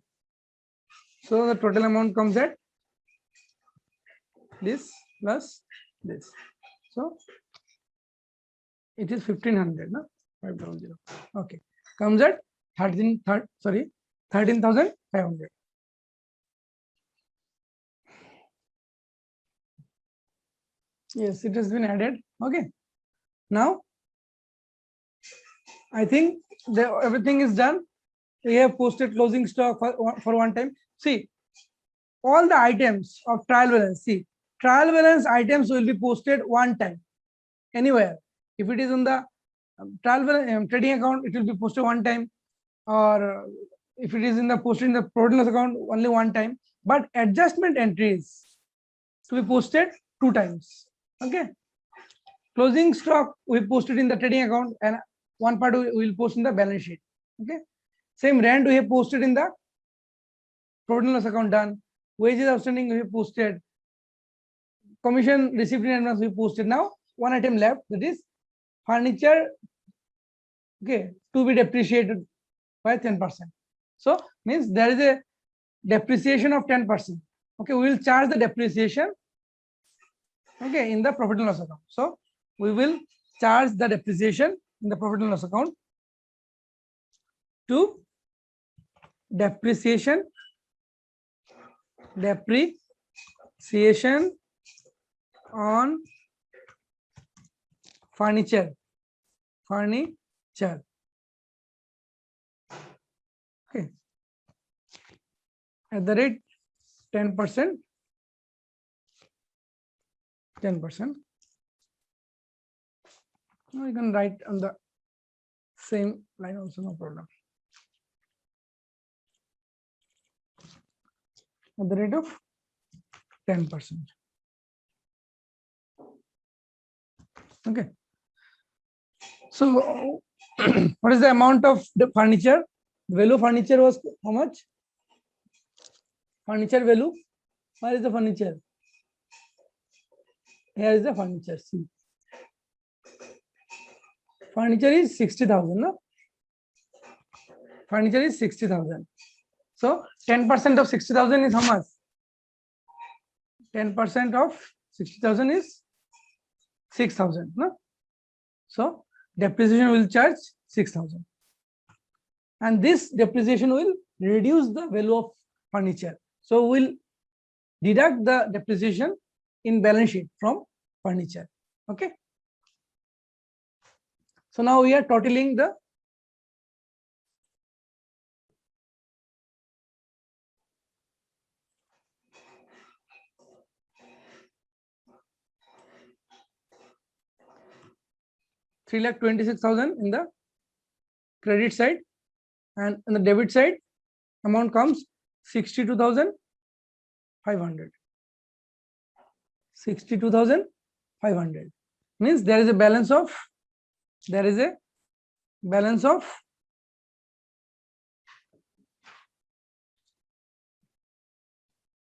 A: So the total amount comes at this plus this. So it is 1,500, no? 500. Okay. Comes at 13,500. Yes, it has been added. Okay. Now, I think everything is done. We have posted closing stock for one time. See, all the items of trial balance. See, trial balance items will be posted one time, anywhere. If it is on the trial balance trading account, it will be posted one time, or if it is in the posted in the profit and loss account, only one time. But adjustment entries to be posted 2 times. Okay. Closing stock we posted in the trading account, and one part we will post in the balance sheet. Okay. Same rent we have posted in the profit and loss account, done. Wages outstanding we have posted. Commission received in advance we posted. Now one item left, that is furniture, okay, to be depreciated by 10%. So means there is a depreciation of 10%. Okay, we will charge the depreciation, okay, in the profit and loss account. So we will charge the depreciation in the profit and loss account to depreciation on furniture. Okay, at the rate 10%. You can write on the same line also, no problem. At the rate of 10%. Okay. So what is the amount of the furniture? The value of furniture was how much? Furniture value. Where is the furniture? Here is the furniture. See. Furniture is 60,000. No? Furniture is 60,000. So 10% of 60,000 is how much? 10% of 60,000 is 6,000. No? So depreciation will charge 6,000. And this depreciation will reduce the value of furniture. So we'll deduct the depreciation in balance sheet from furniture. Okay. So now we are totaling the $326,000 in the credit side, and in the debit side amount comes 62,500. 62,500 means there is a balance of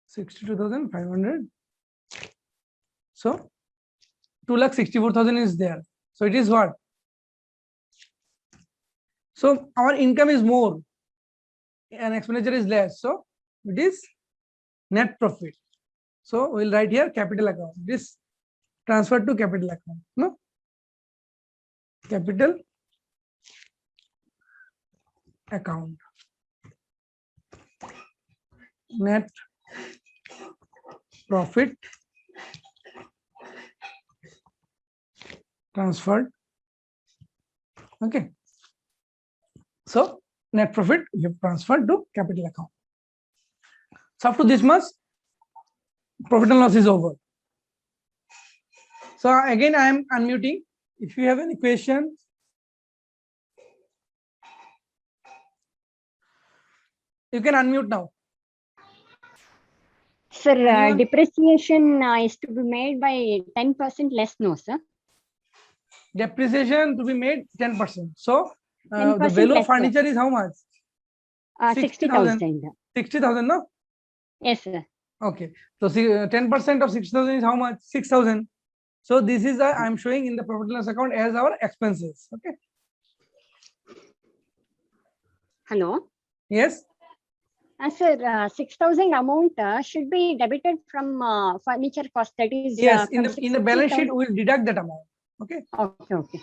A: 62,500 So 2,64,000 is there. So it is what? So our income is more and expenditure is less. So it is net profit. So we'll write here capital account. This transferred to capital account. No? Capital account. Net profit transferred. Okay. So net profit we have transferred to capital account. So up to this much, profit and loss is over. So again, I am unmuting. If you have any questions, you can unmute now.
H: Sir,
A: Anyone?
H: depreciation is to be made by 10% less, no, sir?
A: Depreciation to be made 10%. So the
H: 10%
A: value of
H: less, sir.
A: furniture is how much?
H: 60,000.
A: 60,000, no?
H: Yes, sir.
A: Okay. So 10% of 6,000 is how much? 6,000. So this is I am showing in the profit and loss account as our expenses. Okay.
H: Hello.
A: Yes.
H: Sir, 6,000 amount should be debited from furniture cost. That is
A: Yes.
H: from
A: In the balance sheet,
H: 60,000.
A: we will deduct that amount. Okay.
H: Okay, okay.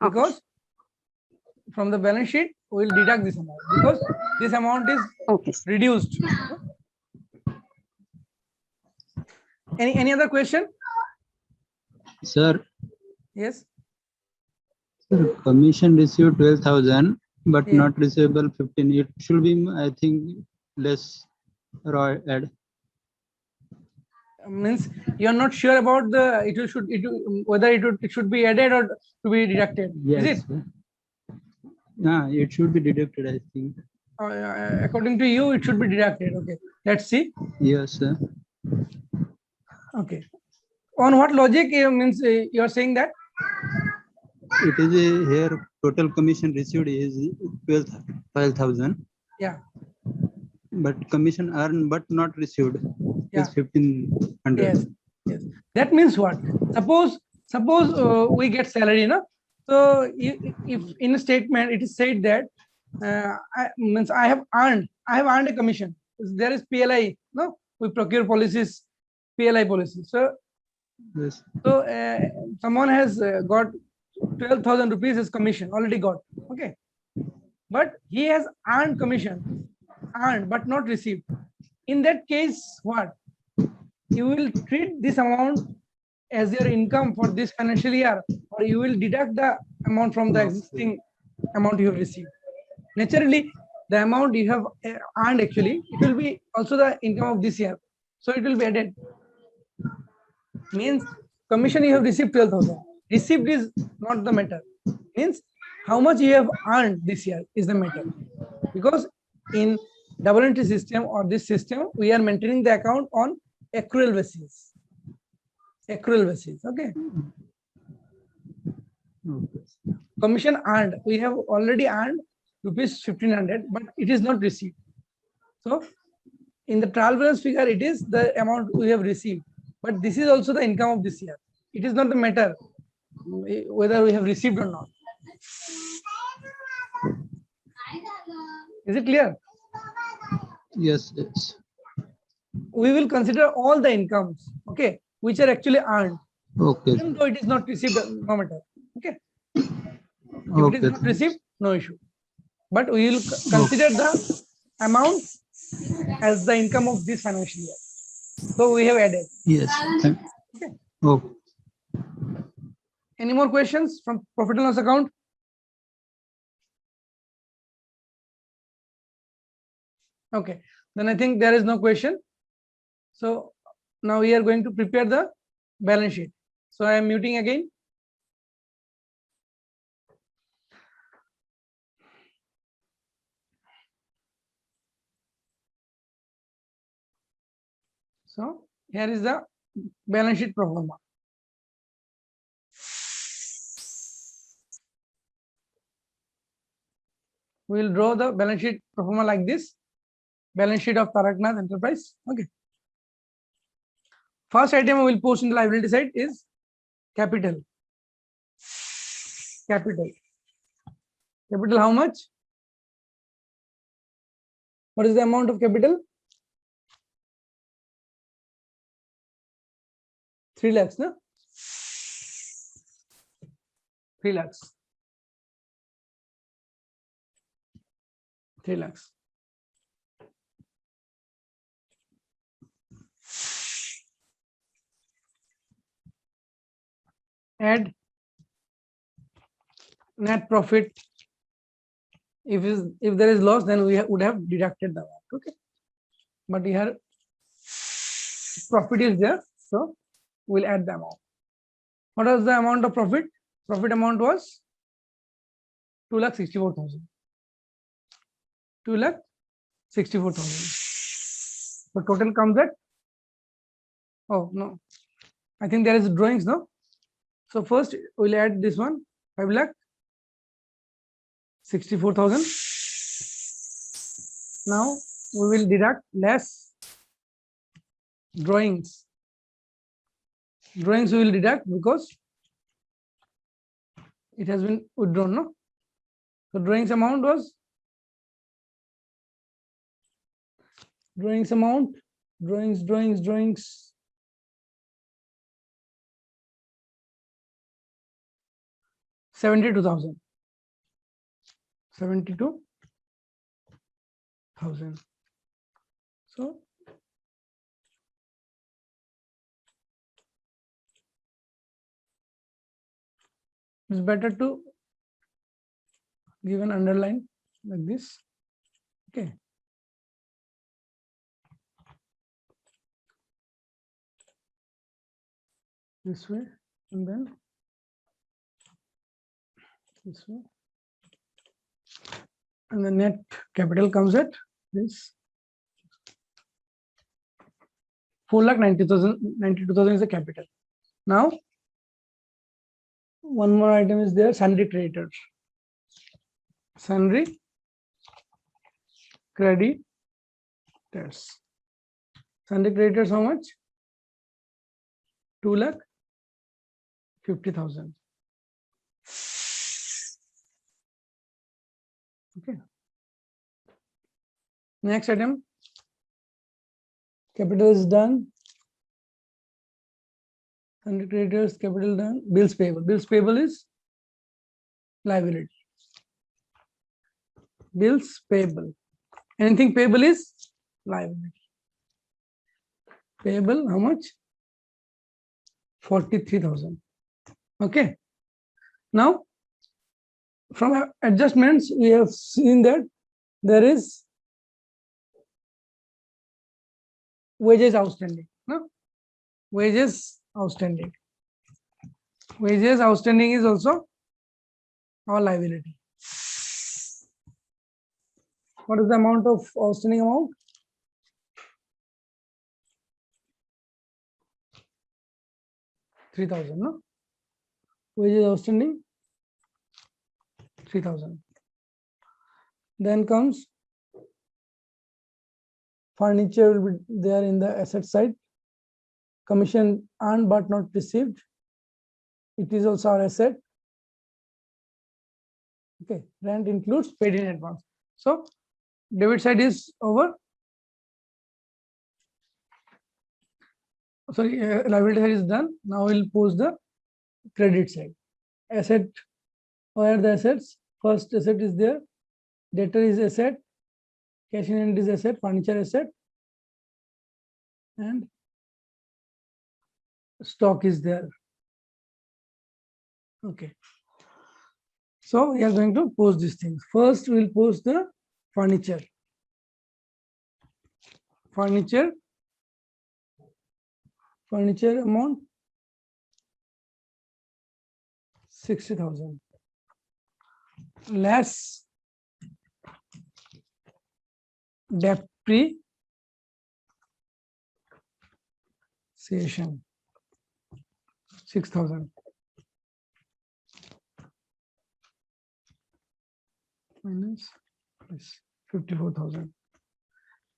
A: Because from the balance sheet, we will deduct this amount because this amount is
H: Okay.
A: reduced. Any other question?
I: Sir,
A: Yes.
I: commission received 12,000, but
A: Yeah.
I: not receivable 15. It should be, I think, less or add.
A: Means you are not sure about the whether it should be added or to be deducted.
I: Yes.
A: Is it?
I: Sir. Yeah, it should be deducted, I think.
A: According to you, it should be deducted. Okay. Let's see.
I: Yes, sir.
A: Okay. On what logic means you are saying that?
I: It is here total commission received is 12,000.
A: Yeah.
I: But commission earned but not received
A: Yeah.
I: is 1,500.
A: Yes. Yes. That means what? Suppose we get salary, no? So if in a statement it is said that I have earned a commission. There is PLI, no? We procure policies, PLI policies. So
I: Yes.
A: someone has got 12,000 rupees as commission already got. Okay. But he has earned commission, earned but not received. In that case, what? You will treat this amount as your income for this financial year, or you will deduct the amount from the existing amount you have received. Naturally, the amount you have earned actually, it will be also the income of this year. So it will be added. Means commission you have received 12,000. Received is not the matter. Means how much you have earned this year is the matter. Because in double entry system or this system, we are maintaining the account on accrual basis. Accrual basis. Okay.
I: Okay.
A: Commission earned. We have already earned rupees 1,500, but it is not received. So in the trial balance figure, it is the amount we have received. But this is also the income of this year. It is not the matter whether we have received or not. Is it clear?
I: Yes, yes.
A: We will consider all the incomes, okay, which are actually earned.
I: Okay.
A: Even though it is not received, no matter. Okay. If
I: Okay.
A: it is not received, no issue. But we will consider the amount as the income of this financial year. So we have added.
I: Yes.
A: Okay.
I: Okay.
A: Any more questions from profit and loss account? Okay, then I think there is no question. So now we are going to prepare the balance sheet. So I am muting again. So here is the balance sheet pro forma. We will draw the balance sheet pro forma like this. Balance sheet of Taraknath Enterprise. Okay. First item I will post in the liability side is capital. Capital. Capital how much? What is the amount of capital? 3 lakhs, no? 3 lakhs. 3 lakhs. Add net profit. If there is loss, then we would have deducted the amount. Okay, but here profit is there, so we'll add the amount. What was the amount of profit? Profit amount was 2,64,000. 2,64,000. The total comes at, oh no, I think there is drawings, no? So first we'll add this one, 5,64,000. Now we will deduct less drawings. Drawings we will deduct because it has been withdrawn, no? So drawings amount was, drawings 72,000. 72,000. So it's better to give an underline like this. Okay. This way, and then this way, and the net capital comes at this 4,90,000. 92,000 is the capital. Now one more item is there, sundry creditors. Sundry creditors. Sundry creditors how much? 2,50,000. Okay. Next item, capital is done. Sundry creditors, capital done. Bills payable. Bills payable is liability. Bills payable. Anything payable is liability. Payable how much? 43,000. Okay. Now from adjustments we have seen that there is wages outstanding. No? Wages outstanding. Wages outstanding is also our liability. What is the amount of outstanding amount? 3,000, no? Wages outstanding 3,000. Then comes furniture will be there in the asset side. Commission earned but not received. It is also our asset. Okay, rent includes paid in advance. So debit side is over. Sorry, liability side is done. Now we'll post the credit side. Asset, where are the assets? First asset is there. Debtor is asset. Cash in hand is asset. Furniture asset. And stock is there. Okay. So we are going to post these things. First, we will post the furniture. Furniture amount 60,000. Less depreciation 6,000. Minus 54,000.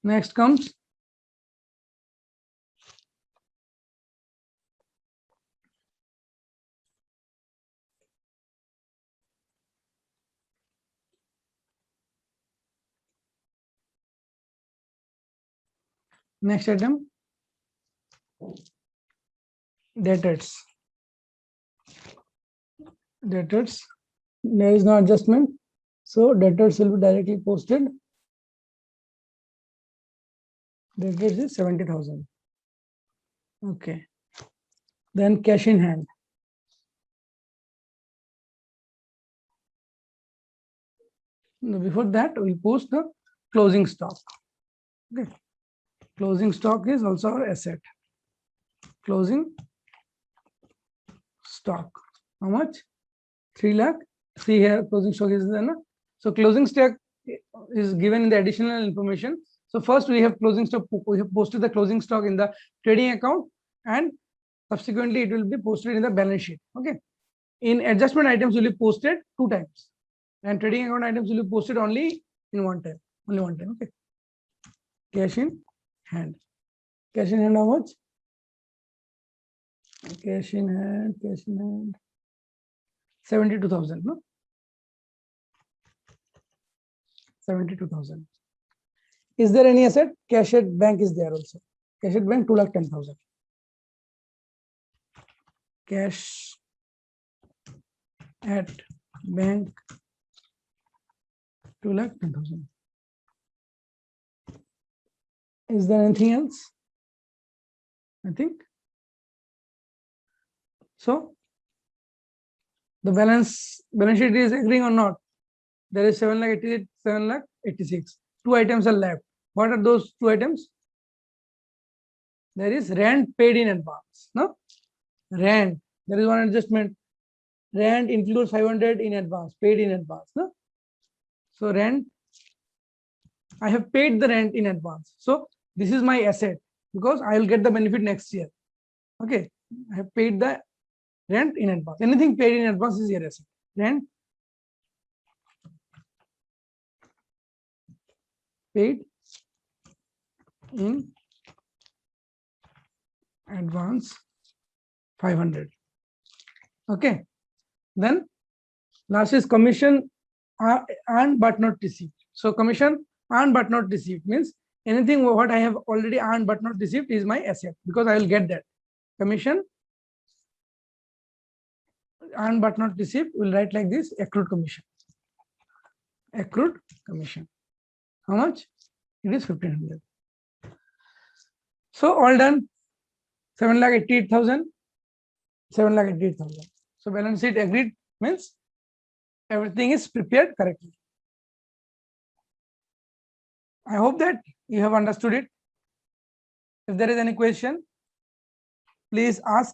A: Next comes Next item, debtors. Debtors, there is no adjustment, so debtors will be directly posted. Debtors is 70,000. Okay. Then cash in hand. Now, before that, we'll post the closing stock. Okay. Closing stock is also our asset. Closing stock. How much? 3 lakh. See here, closing stock is there. No? So closing stock is given in the additional information. So first we have closing stock. We have posted the closing stock in the trading account, and subsequently it will be posted in the balance sheet. Okay. In adjustment items will be posted 2 times, and trading account items will be posted only in one time. Only one time. Okay. Cash in hand. Cash in hand, how much? Cash in hand. Cash in hand. 72,000. No. 72,000. Is there any asset? Cash at bank is there also. Cash at bank 2,10,000. Cash at bank 2,10,000. Is there anything else? I think so. The balance sheet is agreeing or not? There is 7,88,000, 7,86,000. 2 items are left. What are those 2 items? There is rent paid in advance. No, rent. There is one adjustment. Rent includes 500 in advance, paid in advance. No, so rent. I have paid the rent in advance. So this is my asset because I will get the benefit next year. Okay, I have paid the rent in advance. Anything paid in advance is your asset. Rent paid in advance 500. Okay. Then last is commission earned but not received. So commission earned but not received means anything what I have already earned but not received is my asset because I will get that. Commission earned but not received, we'll write like this: accrued commission. Accrued commission. How much? It is 1,500. So all done. 7,88,000. 7,88,000. So balance sheet agreed means everything is prepared correctly. I hope that you have understood it. If there is any question, please ask.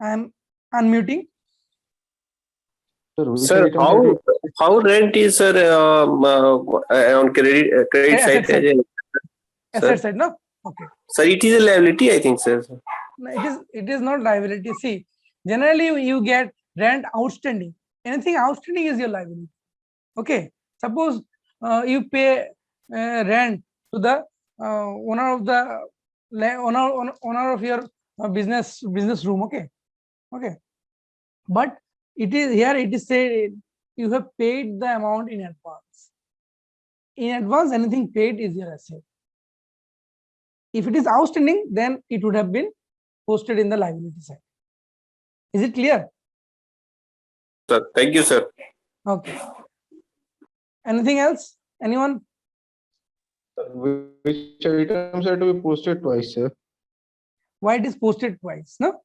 A: I am unmuting.
E: Sir, how rent is, sir, on credit side?
A: Asset side, no? Okay.
E: Sir, it is a liability, I think, sir.
A: No, it is not liability. See, generally you get rent outstanding. Anything outstanding is your liability. Okay. Suppose you pay rent to the owner of the owner of your business room. Okay. Okay. But it is here. It is said you have paid the amount in advance. In advance, anything paid is your asset. If it is outstanding, then it would have been posted in the liability side. Is it clear?
E: Sir, thank you, sir.
A: Okay. Anything else? Anyone?
J: Which items are to be posted twice, sir?
A: Why it is posted twice? No?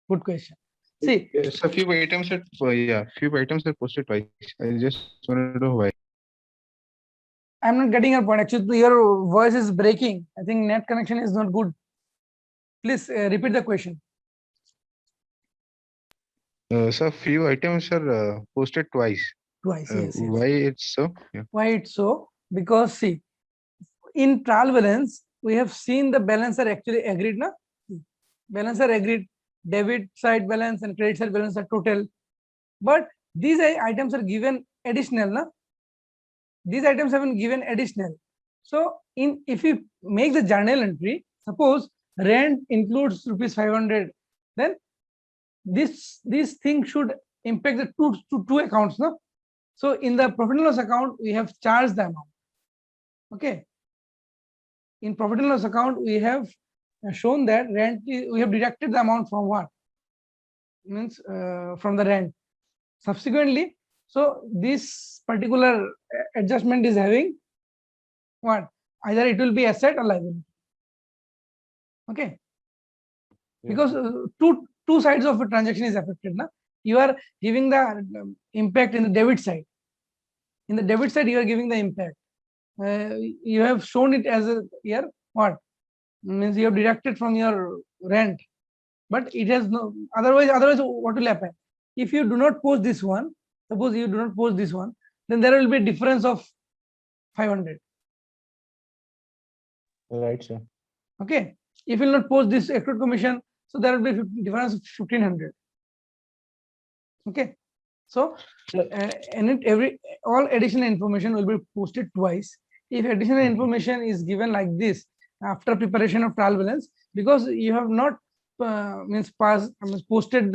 A: Good question. See,
J: yes, a few items are few items are posted twice. I just wanted to know why.
A: I'm not getting your point. Actually, your voice is breaking. I think net connection is not good. Please repeat the question.
J: So few items are posted twice.
A: Twice, yes.
J: Why it's so? Yeah.
A: Why it's so? Because see, in trial balance, we have seen the balance are actually agreed. Na? Balance are agreed. Debit side balance and credit side balance are total. But these items are given additional. Na? These items have been given additional. So if you make the journal entry, suppose rent includes ₹500, then this thing should impact the two accounts. No? So in the profit and loss account, we have charged the amount. Okay. in profit and loss account, we have shown that rent, we have deducted the amount from what? Means from the rent. Subsequently, so this particular adjustment is having what? Either it will be asset or liability. Okay. Because two sides of a transaction is affected. Na? You are giving the impact in the debit side. In the debit side, you are giving the impact. You have shown it as a here what? Means you have deducted from your rent, but it has no otherwise what will happen? If you do not post this one, suppose you do not post this one, then there will be a difference of 500.
J: Right, sir.
A: Okay. If you will not post this accrued commission, so there will be difference of 1500. Okay. So all additional information will be posted twice. If additional information is given like this after preparation of trial balance, because you have not posted in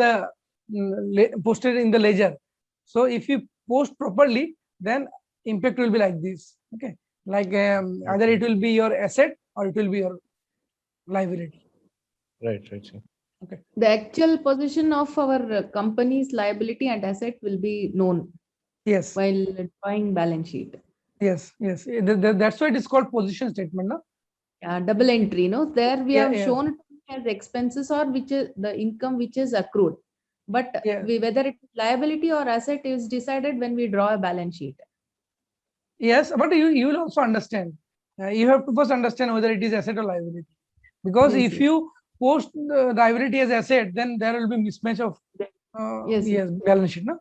A: the ledger. So if you post properly, then impact will be like this. Okay, like either it will be your asset or it will be your liability.
J: Right, sir.
A: Okay.
B: The actual position of our company's liability and asset will be known.
A: Yes.
B: While drawing balance sheet.
A: Yes. That's why it is called position statement, no?
B: Yeah, double entry, no? There we have shown as expenses or which is the income which is accrued. But whether it's liability or asset is decided when we draw a balance sheet.
A: Yes, but you will also understand. You have to first understand whether it is asset or liability. Because if you post the liability as asset, then there will be mismatch of balance sheet, no?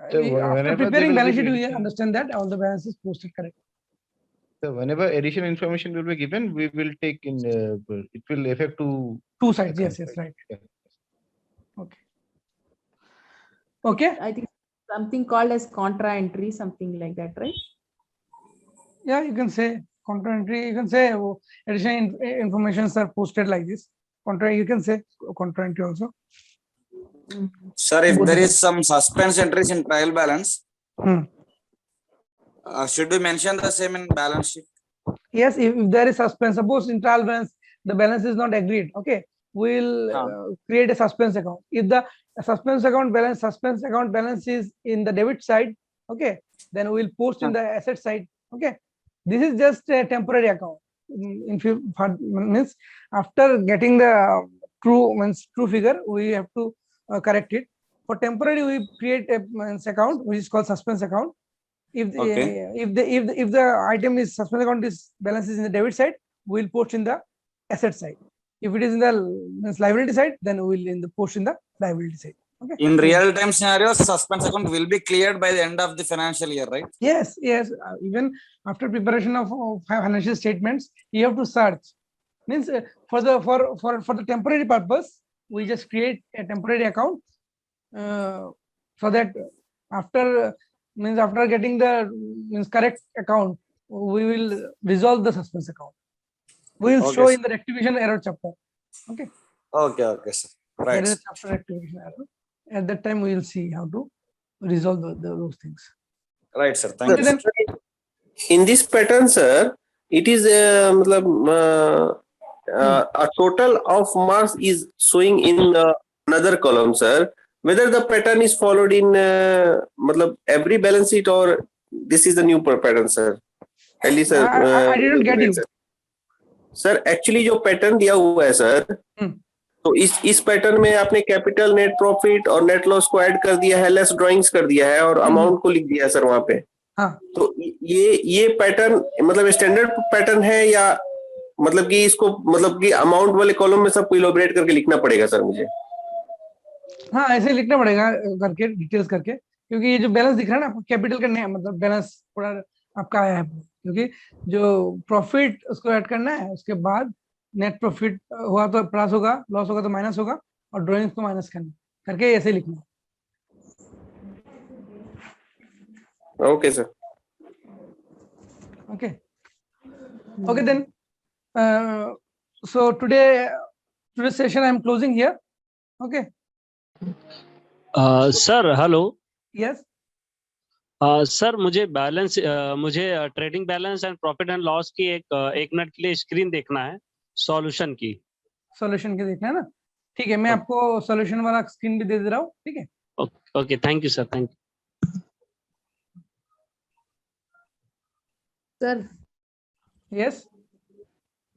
A: After preparing balance sheet, we understand that all the balance is posted correctly.
J: So whenever additional information will be given, we will take in. It will affect two
A: sides. Yes, right.
J: Yeah.
A: Okay.
B: I think something called as contra entry, something like that, right?
A: Yeah, you can say contra entry. You can say additional informations are posted like this. You can say contra entry also.
K: Sir, if there is some suspense entries in trial balance, should we mention the same in balance sheet?
A: Yes, if there is suspense, suppose in trial balance, the balance is not agreed. Okay, we'll create a suspense account. If the suspense account balance is in the debit side, okay, then we'll post in the asset side. Okay, this is just a temporary account. Means after getting the true figure, we have to correct it. For temporary, we create a account which is called suspense account. If the item is suspense account balance is in the debit side, we'll post in the asset side. If it is in the liability side, then we'll post in the liability side. Okay.
K: In real time scenario, suspense account will be cleared by the end of the financial year, right?
A: Yes. Even after preparation of financial statements, you have to search. Means for the temporary purpose, we just create a temporary account so that after getting the correct account, we will resolve the suspense account. We will show in the rectification error chapter. Okay.
K: Okay, sir. Right.
A: There is a chapter rectification error. At that time, we will see how to resolve those things.
K: Right, sir. Thank you. Sir.
E: In this pattern, sir, it is a total of marks is showing in another column, sir. Whether the pattern is followed in every balance sheet or this is the new pattern, sir. At least,
A: I didn't get you.
E: Sir actually जो pattern दिया हुआ है sir, तो इस pattern में आपने capital, net profit और net loss को ऐड कर दिया है, लेस ड्राइंग्स कर दिया है और अमाउंट को लिख दिया है सर वहां पे। तो ये पैटर्न मतलब स्टैंडर्ड पैटर्न है या मतलब कि इसको कि अमाउंट वाले कॉलम में सबको इलैबोरेट करके लिखना पड़ेगा सर मुझे?
A: हाँ, ऐसे लिखना पड़ेगा करके डिटेल्स करके, क्योंकि ये जो बैलेंस दिख रहा है ना कैपिटल का मतलब बैलेंस पूरा आपका आया है, क्योंकि जो प्रॉफिट उसको ऐड करना है, उसके बाद नेट प्रॉफिट हुआ तो प्लस होगा, लॉस होगा तो माइनस होगा और ड्राइंग्स को माइनस करना करके ऐसे लिखना।
E: Okay sir.
A: Okay then so today's session I am closing here. Okay
F: sir, hello.
A: Yes.
F: Sir मुझे trading balance and profit and loss की एक मिनट के लिए स्क्रीन देखना है सॉल्यूशन की
A: देखना है ना, ठीक है, मैं आपको सॉल्यूशन वाला स्क्रीन भी दे रहा हूँ, ठीक है।
F: Okay, thank you sir, thank you.
B: Sir,
A: yes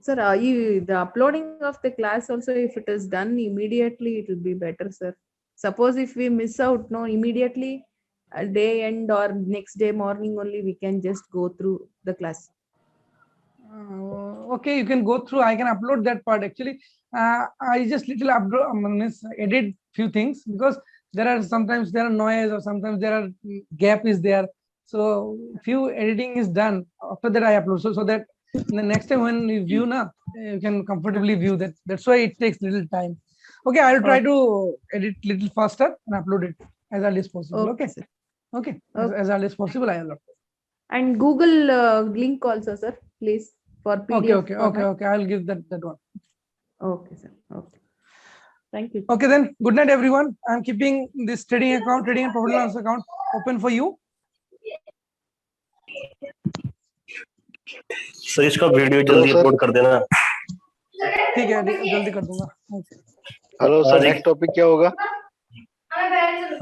B: sir, the uploading of the class also, if it is done immediately, it will be better, sir. Suppose if we miss out, no, immediately a day end or next day morning only, we can just go through the class.
A: Okay, you can go through. I can upload that part. Actually, I just little edit few things because sometimes there are noise or sometimes there are gap is there. So few editing is done. After that, I upload. So that the next time when you view you can comfortably view that. That's why it takes little time. Okay, I'll try to edit little faster and upload it as early as possible. Okay. Okay. As early as possible, I will upload.
B: And Google link also, sir, please, for PDF.
A: Okay. I'll give that one.
B: Okay, sir. Okay. Thank you.
A: Okay, then. Good night, everyone. I'm keeping this trading and profit and loss account open for you.
L: Sir इसका video जल्दी upload कर देना।
A: ठीक है, जल्दी कर दूंगा।
J: Hello sir, next topic क्या होगा?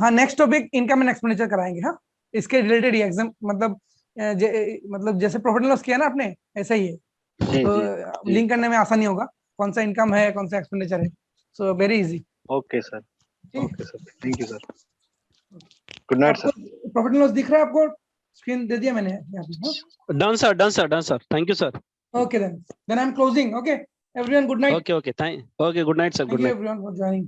A: हाँ, next topic income and expenditure कराएंगे। हाँ, इसके रिलेटेड ही एग्जाम मतलब जैसे प्रॉफिट एंड लॉस किया ना आपने, ऐसा ही है। तो लिंक करने में आसानी होगा, कौन सा इनकम है, कौन सा एक्सपेंडिचर है। So very easy.
J: Okay sir, thank you sir. Good night sir.
A: Profit and loss दिख रहा है आपको? स्क्रीन दे दिया मैंने यहाँ पे।
F: Done sir, thank you sir.
A: Okay then I'm closing. Okay, everyone, good night.
F: Okay, good night sir,
A: Thank you everyone for joining.